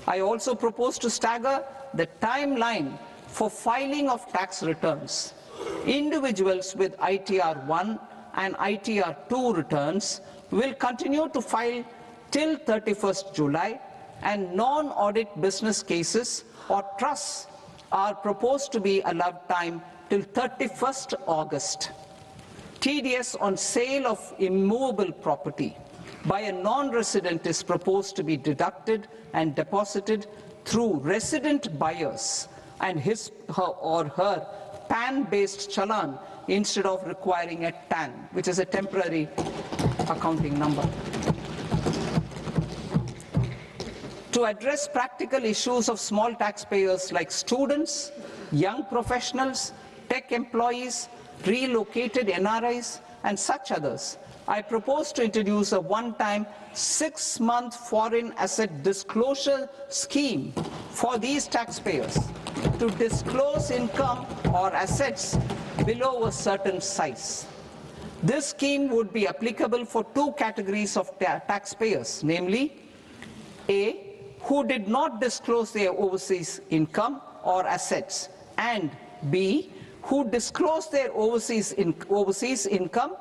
I also propose to stagger the timeline for filing of tax returns. Individuals with ITR 1 and ITR 2 returns will continue to file till 31st July, and non-audit business cases or trusts are proposed to be allowed time till 31st August. TDS on sale of immovable property by a non-resident is proposed to be deducted and deposited through resident buyers and his or her PAN-based challan instead of requiring a TAN, which is a temporary accounting number. To address practical issues of small taxpayers like students, young professionals, tech employees, relocated NRIs, and such others, I propose to introduce a one-time 6-month foreign asset disclosure scheme for these taxpayers to disclose income or assets below a certain size. This scheme would be applicable for two categories of taxpayers, namely A, who did not disclose their overseas income or assets, and B, who disclosed their overseas income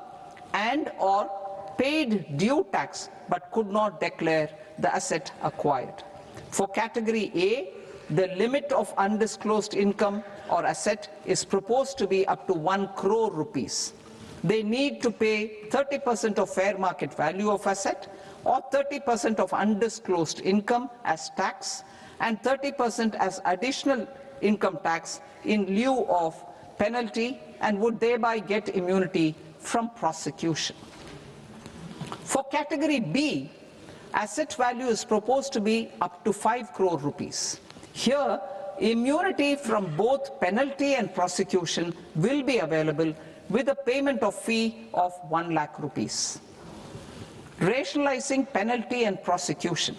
and or paid due tax but could not declare the asset acquired. For category A, the limit of undisclosed income or asset is proposed to be up to 1 crore rupees. they need to pay 30% of fair market value of asset or 30% of undisclosed income as tax and 30% as additional income tax in lieu of penalty and would thereby get immunity from prosecution. For category B, asset value is proposed to be up to 5 crore rupees. Here, immunity from both penalty and prosecution will be available with a payment of fee of 1 lakh rupees. Rationalizing penalty and prosecution.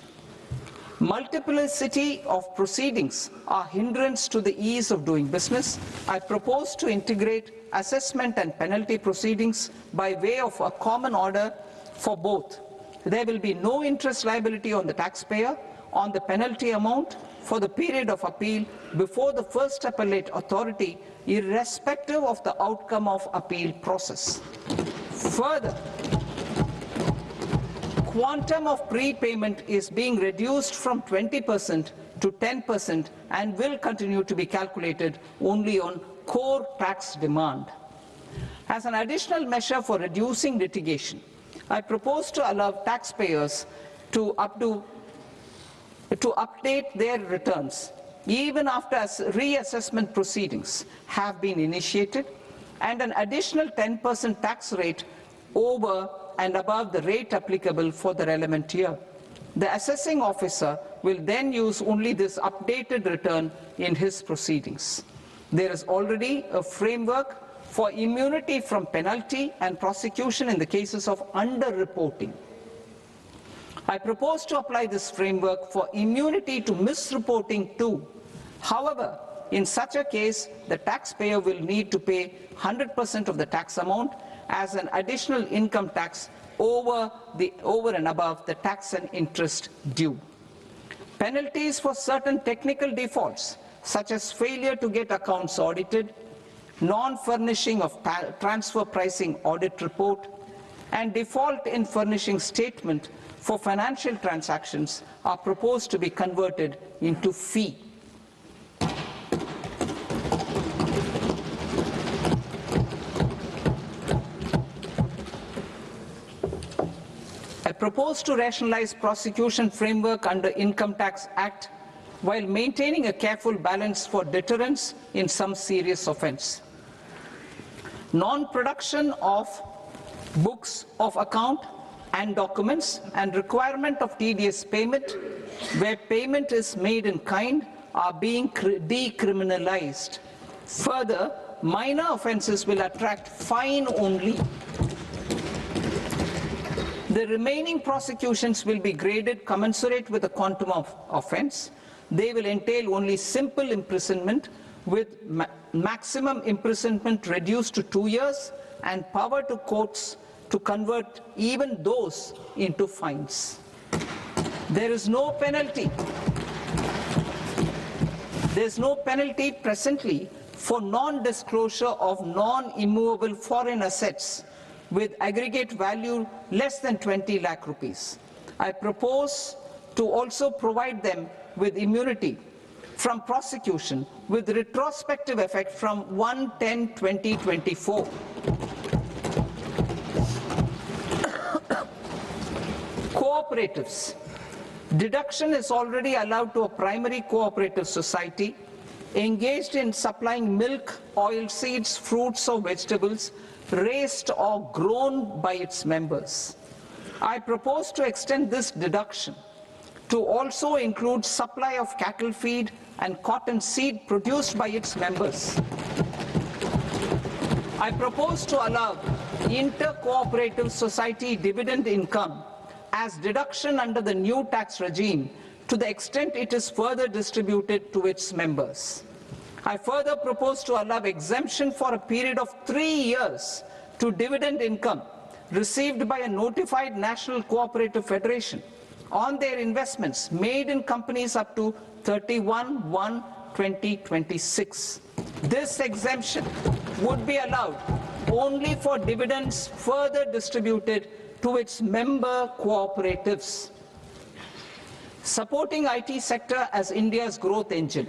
Multiplicity of proceedings are hindrance to the ease of doing business. I propose to integrate assessment and penalty proceedings by way of a common order for both. There will be no interest liability on the taxpayer on the penalty amount for the period of appeal before the first appellate authority, irrespective of the outcome of appeal process. Further, quantum of prepayment is being reduced from 20% to 10% and will continue to be calculated only on core tax demand. As an additional measure for reducing litigation, I propose to allow taxpayers to update their returns even after reassessment proceedings have been initiated, and an additional 10% tax rate over and above the rate applicable for the relevant year. The assessing officer will then use only this updated return in his proceedings. There is already a framework for immunity from penalty and prosecution in the cases of underreporting. I propose to apply this framework for immunity to misreporting too. However, in such a case, the taxpayer will need to pay 100% of the tax amount as an additional income tax over and above the tax and interest due. Penalties for certain technical defaults, such as failure to get accounts audited, non-furnishing of transfer pricing audit report, and default in furnishing statement for financial transactions are proposed to be converted into fee. I propose to rationalize prosecution framework under Income Tax Act while maintaining a careful balance for deterrence in some serious offence. Non-production of books of account and documents and requirement of TDS payment where payment is made in kind are being decriminalized. Further, minor offences will attract fine only. The remaining prosecutions will be graded commensurate with the quantum of offence. They will entail only simple imprisonment with maximum imprisonment reduced to 2 years and power to courts to convert even those into fines. There is no penalty. There is no penalty presently for non-disclosure of non-immovable foreign assets with aggregate value less than 20 lakh rupees. I propose to also provide them with immunity from prosecution with retrospective effect from 1/10/2024. Cooperatives. Deduction is already allowed to a primary cooperative society engaged in supplying milk, oilseeds, fruits or vegetables raised or grown by its members. I propose to extend this deduction to also include supply of cattle feed and cotton seed produced by its members. I propose to allow inter-cooperative society dividend income as deduction under the new tax regime to the extent it is further distributed to its members. I further propose to allow exemption for a period of 3 years to dividend income received by a notified national cooperative federation on their investments made in companies up to 31/1/2026. This exemption would be allowed only for dividends further distributed to its member cooperatives. Supporting IT sector as India's growth engine.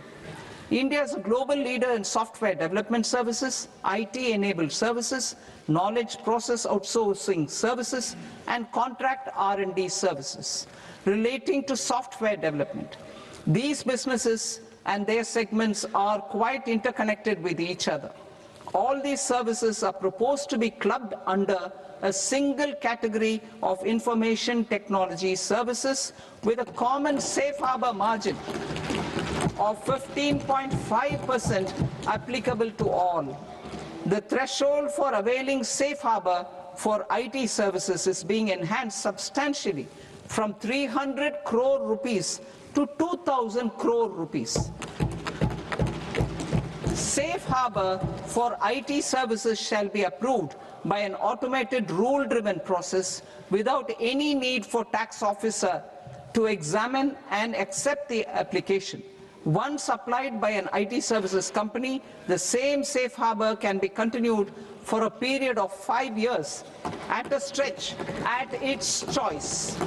India is a global leader in software development services, IT-enabled services, knowledge process outsourcing services, and contract R&D services relating to software development. These businesses and their segments are quite interconnected with each other. All these services are proposed to be clubbed under a single category of information technology services with a common safe harbor margin of 15.5% applicable to all. The threshold for availing safe harbor for IT services is being enhanced substantially from 300 crore rupees to 2,000 crore rupees. Safe harbor for IT services shall be approved by an automated rule-driven process without any need for tax officer to examine and accept the application. Once applied by an IT services company, the same safe harbor can be continued for a period of 5 years at a stretch at its choice.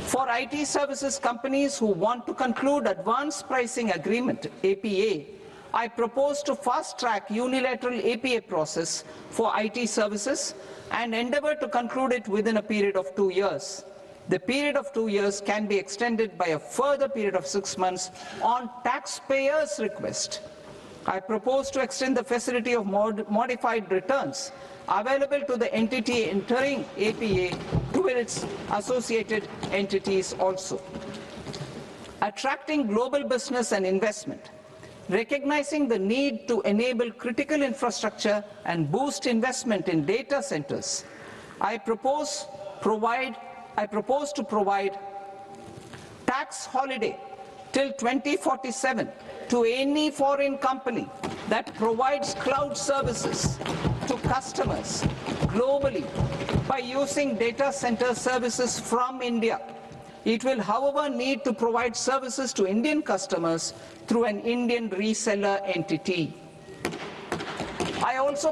For IT services companies who want to conclude advanced pricing agreement, APA, I propose to fast-track unilateral APA process for IT services and endeavor to conclude it within a period of 2 years. The period of 2 years can be extended by a further period of 6 months on taxpayers' request. I propose to extend the facility of modified returns available to the entity entering APA to its associated entities also. Attracting global business and investment. Recognizing the need to enable critical infrastructure and boost investment in data centers, I propose to provide tax holiday till 2047 to any foreign company that provides cloud services to customers globally by using data center services from India. It will, however, need to provide services to Indian customers through an Indian reseller entity. I also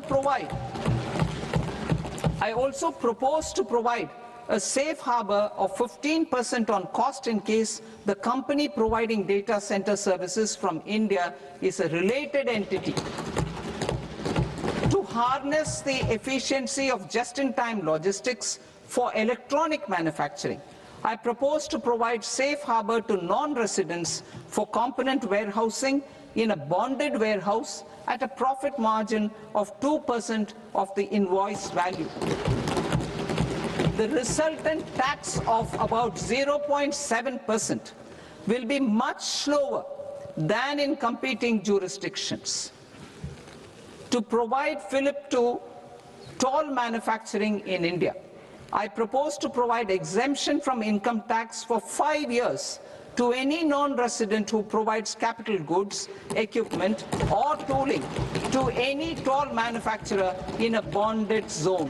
propose to provide a safe harbor of 15% on cost in case the company providing data center services from India is a related entity. To harness the efficiency of just-in-time logistics for electronic manufacturing, I propose to provide safe harbor to non-residents for component warehousing in a bonded warehouse at a profit margin of 2% of the invoice value. The resultant tax of about 0.7% will be much lower than in competing jurisdictions. To provide fillip to toll manufacturing in India, I propose to provide exemption from income tax for 5 years to any non-resident who provides capital goods, equipment, or tooling to any toll manufacturer in a bonded zone.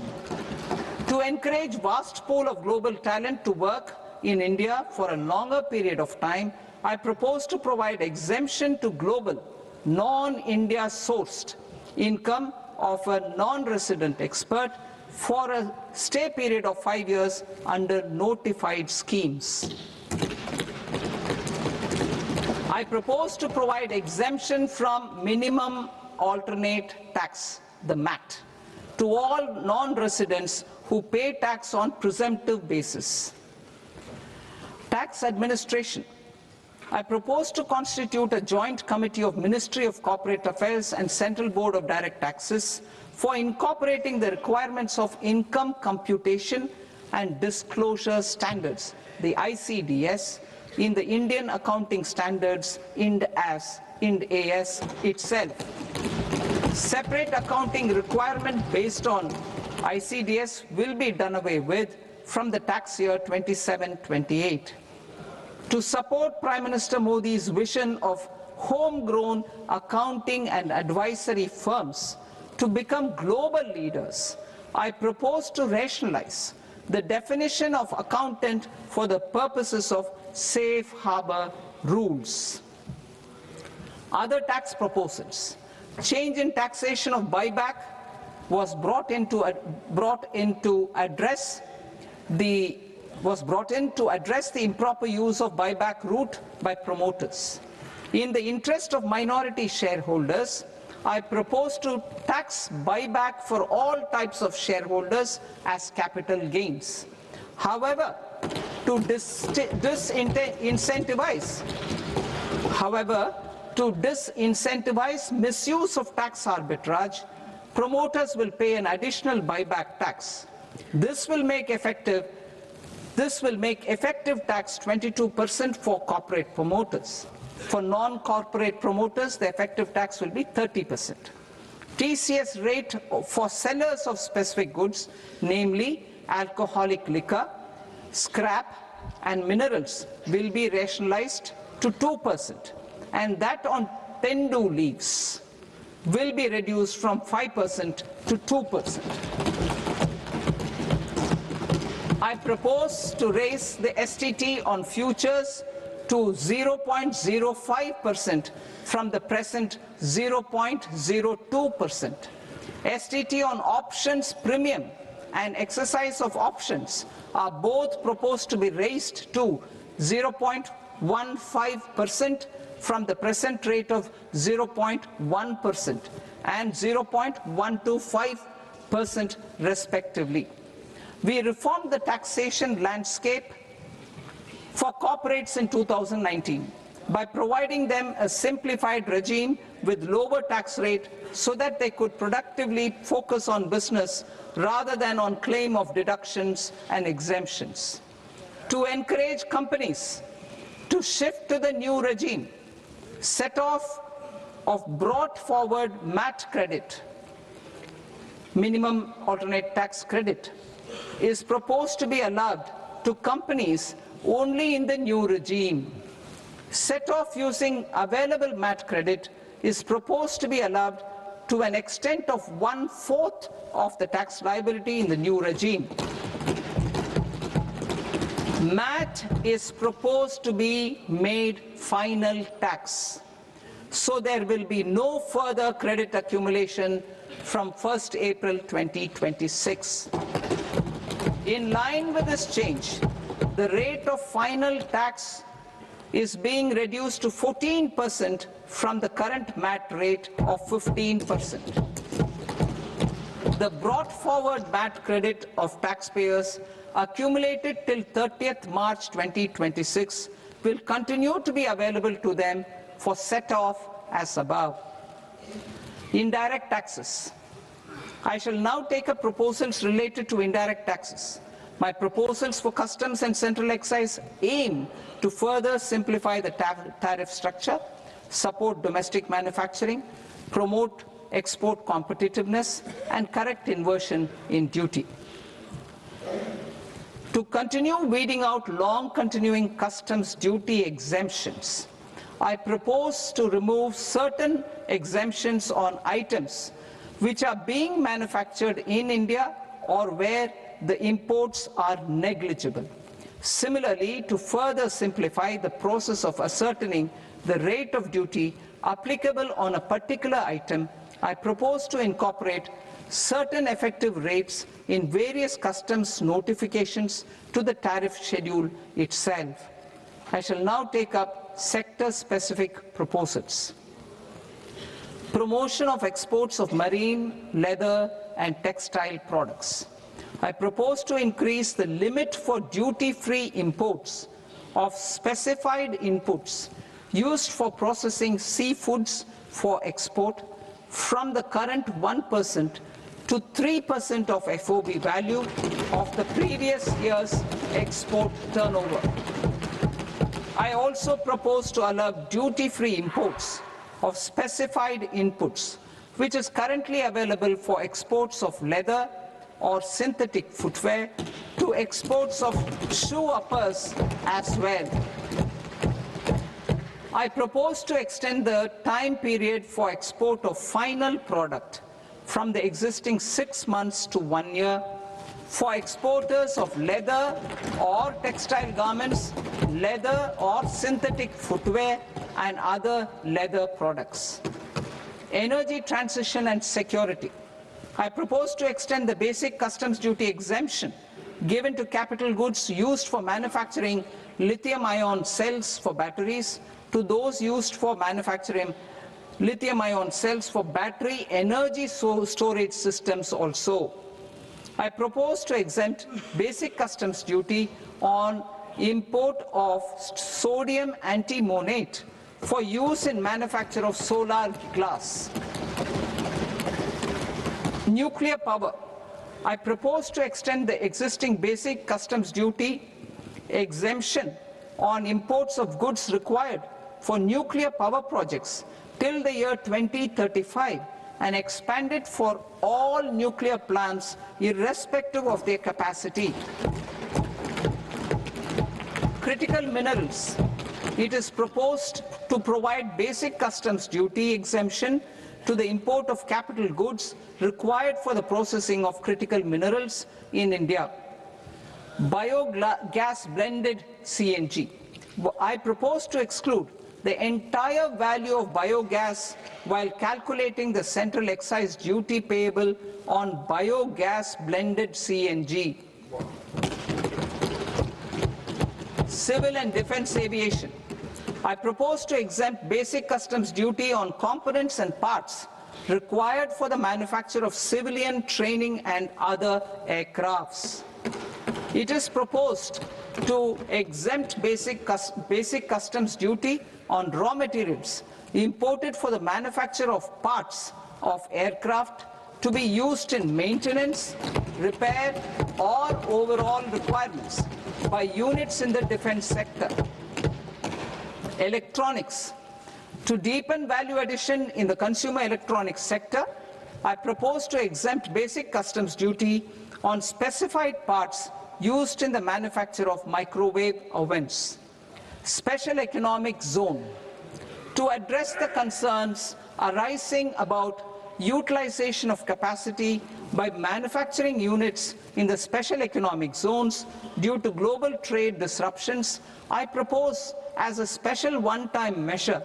To encourage vast pool of global talent to work in India for a longer period of time, I propose to provide exemption to global, non-India sourced income of a non-resident expert for a stay period of 5 years under notified schemes. I propose to provide exemption from minimum alternate tax, the MAT, to all non-residents who pay tax on presumptive basis. Tax administration. I propose to constitute a joint committee of Ministry of Corporate Affairs and Central Board of Direct Taxes for incorporating the requirements of income computation and disclosure standards, the ICDS, in the Indian Accounting Standards, IND AS itself. Separate accounting requirement based on ICDS will be done away with from the tax year 27-28. To support Prime Minister Modi's vision of homegrown accounting and advisory firms to become global leaders, I propose to rationalize the definition of accountant for the purposes of safe harbor rules. Other tax proposals. Change in taxation of buyback was brought in to address the improper use of buyback route by promoters. In the interest of minority shareholders, I propose to tax buyback for all types of shareholders as capital gains. However, to disincentivize misuse of tax arbitrage, promoters will pay an additional buyback tax. This will make effective tax 22% for corporate promoters. For non-corporate promoters, the effective tax will be 30%. TCS rate for sellers of specific goods, namely alcoholic liquor, scrap and minerals, will be rationalized to 2%, and that on tender leaves will be reduced from 5% to 2%. I propose to raise the STT on futures to 0.05% from the present 0.02%. STT on options premium and exercise of options are both proposed to be raised to 0.15% from the present rate of 0.1% and 0.125% respectively. We reformed the taxation landscape for corporates in 2019 by providing them a simplified regime with lower tax rate so that they could productively focus on business rather than on claim of deductions and exemptions. To encourage companies to shift to the new regime, set off of brought forward MAT credit, minimum alternate tax credit, is proposed to be allowed to companies only in the new regime. Set off using available MAT credit is proposed to be allowed to an extent of 1/4 of the tax liability in the new regime. MAT is proposed to be made final tax, so there will be no further credit accumulation from 1st April 2026. In line with this change, the rate of final tax is being reduced to 14% from the current MAT rate of 15%. The brought forward MAT credit of taxpayers accumulated till 30th March 2026 will continue to be available to them for set-off as above. Indirect taxes. I shall now take up proposals related to indirect taxes. My proposals for customs and central excise aim to further simplify the tariff structure, support domestic manufacturing, promote export competitiveness, and correct inversion in duty. To continue weeding out long continuing customs duty exemptions, I propose to remove certain exemptions on items which are being manufactured in India or where the imports are negligible. Similarly, to further simplify the process of ascertaining the rate of duty applicable on a particular item, I propose to incorporate certain effective rates in various customs notifications to the tariff schedule itself. I shall now take up sector-specific proposals. Promotion of exports of marine, leather, and textile products. I propose to increase the limit for duty-free imports of specified inputs used for processing seafoods for export from the current 1% to 3% of FOB value of the previous year's export turnover. I also propose to allow duty-free imports of specified inputs, which is currently available for exports of leather or synthetic footwear, to exports of shoe uppers as well. I propose to extend the time period for export of final product from the existing 6 months to 1 year for exporters of leather or textile garments, leather or synthetic footwear, and other leather products. Energy transition and security. I propose to extend the basic customs duty exemption given to capital goods used for manufacturing lithium-ion cells for batteries to those used for manufacturing lithium-ion cells for battery energy storage systems also. I propose to exempt basic customs duty on import of sodium antimonate for use in manufacture of solar glass. Nuclear power. I propose to extend the existing basic customs duty exemption on imports of goods required for nuclear power projects till the year 2035 and expand it for all nuclear plants irrespective of their capacity. Critical minerals. It is proposed to provide basic customs duty exemption to the import of capital goods required for the processing of critical minerals in India. Biogas blended CNG. I propose to exclude the entire value of biogas while calculating the central excise duty payable on biogas blended CNG. Civil and defense aviation. I propose to exempt basic customs duty on components and parts required for the manufacture of civilian training and other aircrafts. It is proposed to exempt basic customs duty on raw materials imported for the manufacture of parts of aircraft to be used in maintenance, repair, or overall requirements by units in the defense sector. Electronics. To deepen value addition in the consumer electronics sector, I propose to exempt basic customs duty on specified parts used in the manufacture of microwave ovens. Special economic zone. To address the concerns arising about utilization of capacity by manufacturing units in the special economic zones due to global trade disruptions, I propose as a special one-time measure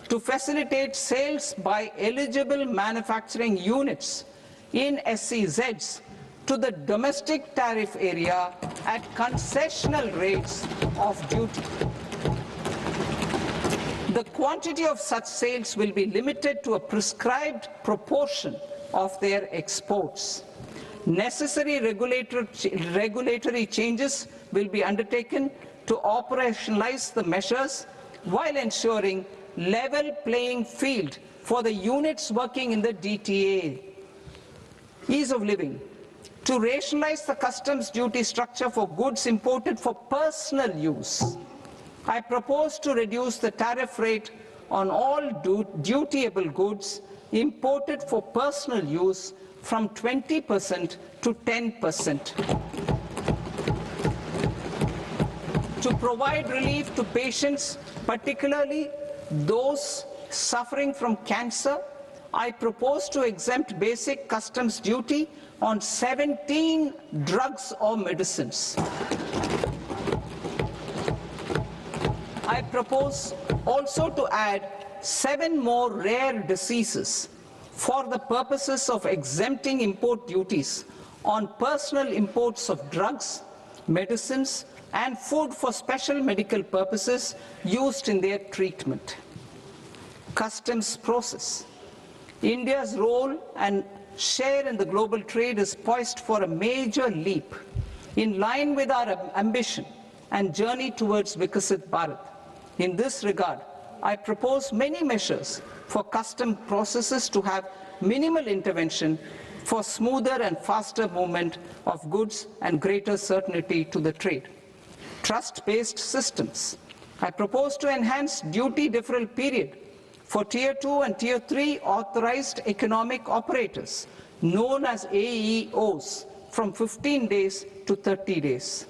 to facilitate sales by eligible manufacturing units in SEZs to the domestic tariff area at concessional rates of duty. The quantity of such sales will be limited to a prescribed proportion of their exports. Necessary regulatory changes will be undertaken to operationalize the measures while ensuring level playing field for the units working in the DTA. Ease of living. To rationalize the customs duty structure for goods imported for personal use, I propose to reduce the tariff rate on all dutiable goods imported for personal use from 20% to 10%. To provide relief to patients, particularly those suffering from cancer, I propose to exempt basic customs duty on 17 drugs or medicines. I propose also to add 7 more rare diseases for the purposes of exempting import duties on personal imports of drugs, medicines, and food for special medical purposes used in their treatment. Customs process. India's role and share in the global trade is poised for a major leap in line with our ambition and journey towards Vikasit Bharat. In this regard, I propose many measures for custom processes to have minimal intervention for smoother and faster movement of goods and greater certainty to the trade. Trust-based systems. I propose to enhance duty deferral period for Tier 2 and Tier 3 authorized economic operators, known as AEOs, from 15 days to 30 days.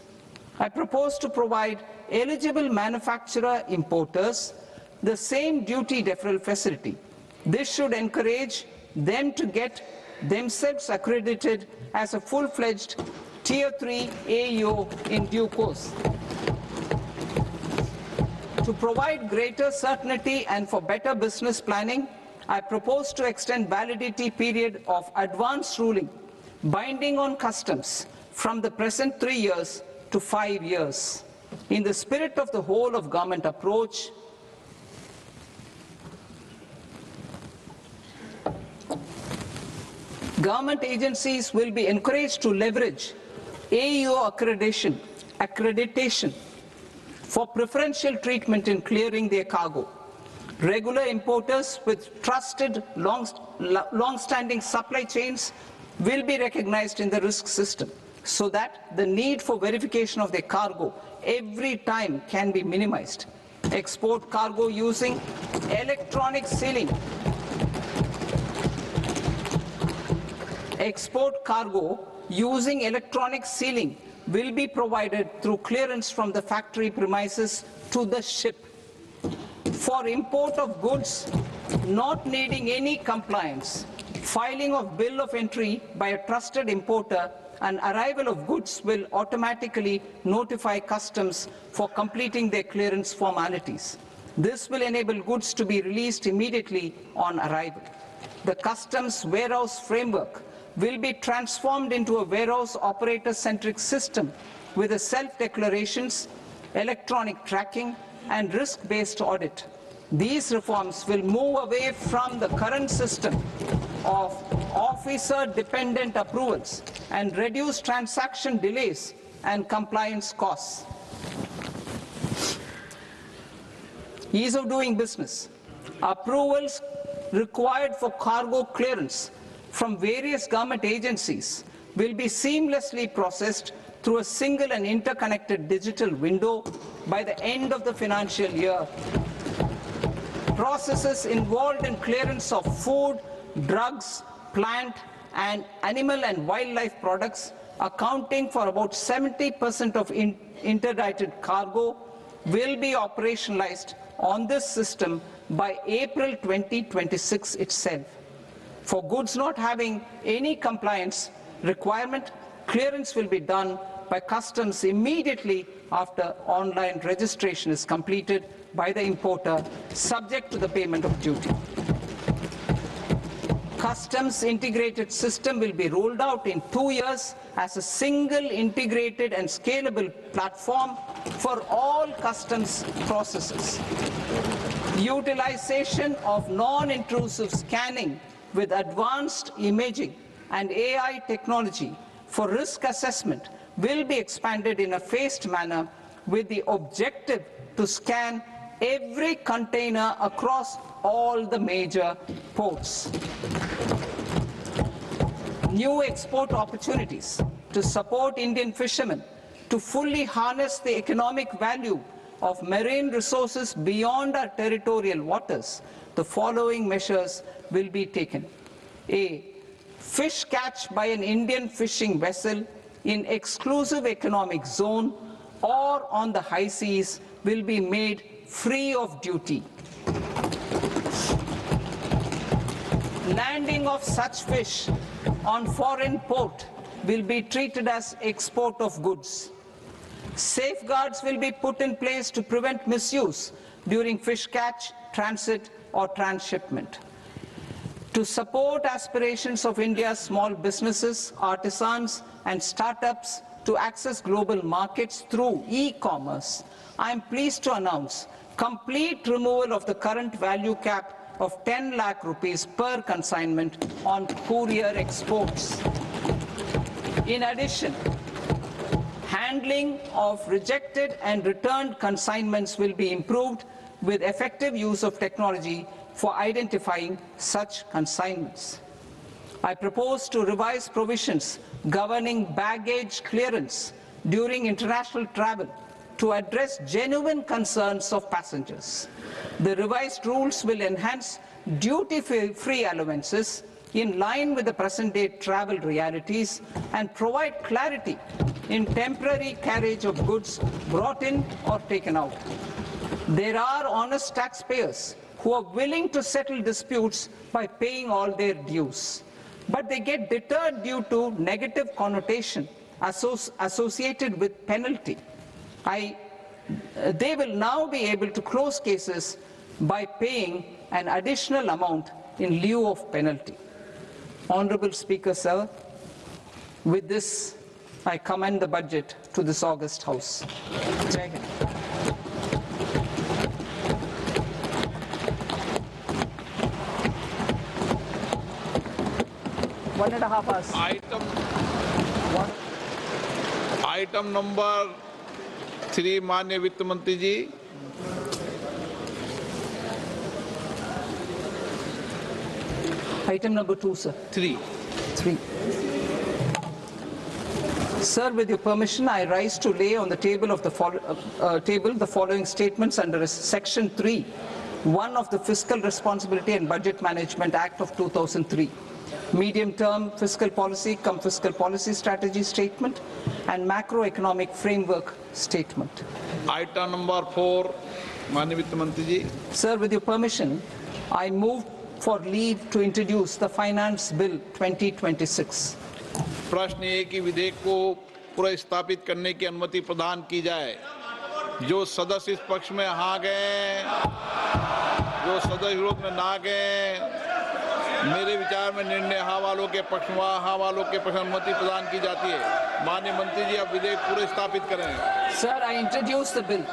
I propose to provide eligible manufacturer importers the same duty deferral facility. This should encourage them to get themselves accredited as a full-fledged Tier 3 AEO in due course. To provide greater certainty and for better business planning, I propose to extend validity period of advance ruling binding on customs from the present 3 years to 5 years. In the spirit of the whole of government approach, government agencies will be encouraged to leverage AEO accreditation for preferential treatment in clearing their cargo. Regular importers with trusted long-standing supply chains will be recognized in the risk system so that the need for verification of their cargo every time can be minimized. Export cargo using electronic sealing. Export cargo using electronic sealing will be provided through clearance from the factory premises to the ship. For import of goods not needing any compliance, filing of bill of entry by a trusted importer and arrival of goods will automatically notify customs for completing their clearance formalities. This will enable goods to be released immediately on arrival. The customs warehouse framework will be transformed into a warehouse operator-centric system with a self-declarations, electronic tracking, and risk-based audit. These reforms will move away from the current system of officer-dependent approvals and reduce transaction delays and compliance costs. Ease of doing business. Approvals required for cargo clearance from various government agencies will be seamlessly processed through a single and interconnected digital window by the end of the financial year. Processes involved in clearance of food, drugs, plant, and animal and wildlife products, accounting for about 70% of interdicted cargo, will be operationalized on this system by April 2026 itself. For goods not having any compliance requirement, clearance will be done by customs immediately after online registration is completed by the importer, subject to the payment of duty. Customs integrated system will be rolled out in 2 years as a single integrated and scalable platform for all customs processes. Utilization of non-intrusive scanning with advanced imaging and AI technology for risk assessment will be expanded in a phased manner with the objective to scan every container across all the major ports. New export opportunities to support Indian fishermen to fully harness the economic value of marine resources beyond our territorial waters. The following measures will be taken. A. Fish catch by an Indian fishing vessel in exclusive economic zone or on the high seas will be made free of duty. Landing of such fish on foreign port will be treated as export of goods. Safeguards will be put in place to prevent misuse during fish catch, transit, or transshipment. To support aspirations of India's small businesses, artisans, and startups to access global markets through e-commerce, I am pleased to announce complete removal of the current value cap of 10 lakh rupees per consignment on courier exports. In addition, handling of rejected and returned consignments will be improved with effective use of technology for identifying such consignments. I propose to revise provisions governing baggage clearance during international travel to address genuine concerns of passengers. The revised rules will enhance duty-free allowances in line with the present-day travel realities and provide clarity in temporary carriage of goods brought in or taken out. There are honest taxpayers who are willing to settle disputes by paying all their dues, but they get deterred due to negative connotation associated with penalty. They will now be able to close cases by paying an additional amount in lieu of penalty. Honorable Speaker, sir, with this, I commend the budget to this august House. Jai Hind. One and a half hours. Item number 3 माननीय वित्त मंत्री जी। Item number 2, sir. 3। 3. Sir, with your permission, I rise to lay on the table of the following statements under Section 3, 1 of the Fiscal Responsibility and Budget Management Act of 2003. Medium-term fiscal policy cum fiscal policy strategy statement and macroeconomic framework statement. Item number 4 माननीय वित्त मंत्री जी। Sir, with your permission, I move for leave to introduce the Finance Bill 2026. प्रश्न ये कि विधेयक को पुनर्स्थापित करने की अनुमति प्रदान की जाए। जो सदस्य इस पक्ष में हाँ गए, जो सदस्य विरोध में ना गए, मेरे विचार में निर्णय हाँ वालों के पक्ष में हाँ वालों के पक्ष में अनुमति प्रदान की जाती है। माननीय मंत्री जी, अब विधेयक पूरे स्थापित करें। Sir, I introduce the bill.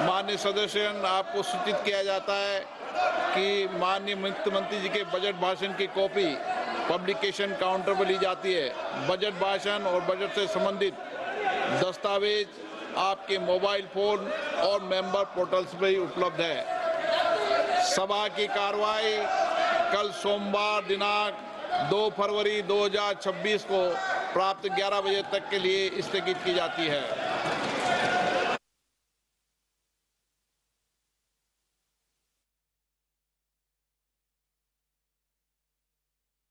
माननीय सदस्यगण, आपको सूचित किया जाता है कि माननीय वित्त मंत्री जी के बजट भाषण की कॉपी पब्लिकेशन काउंटर पर ली जाती है। बजट भाषण और बजट से संबंधित दस्तावेज आपके मोबाइल फोन और मेंबर पोर्टल्स पर ही उपलब्ध है। सभा की कार्रवाई कल सोमवार दिनांक 2 फरवरी 2026 को प्राप्त 11 बजे तक के लिए स्थगित की जाती है।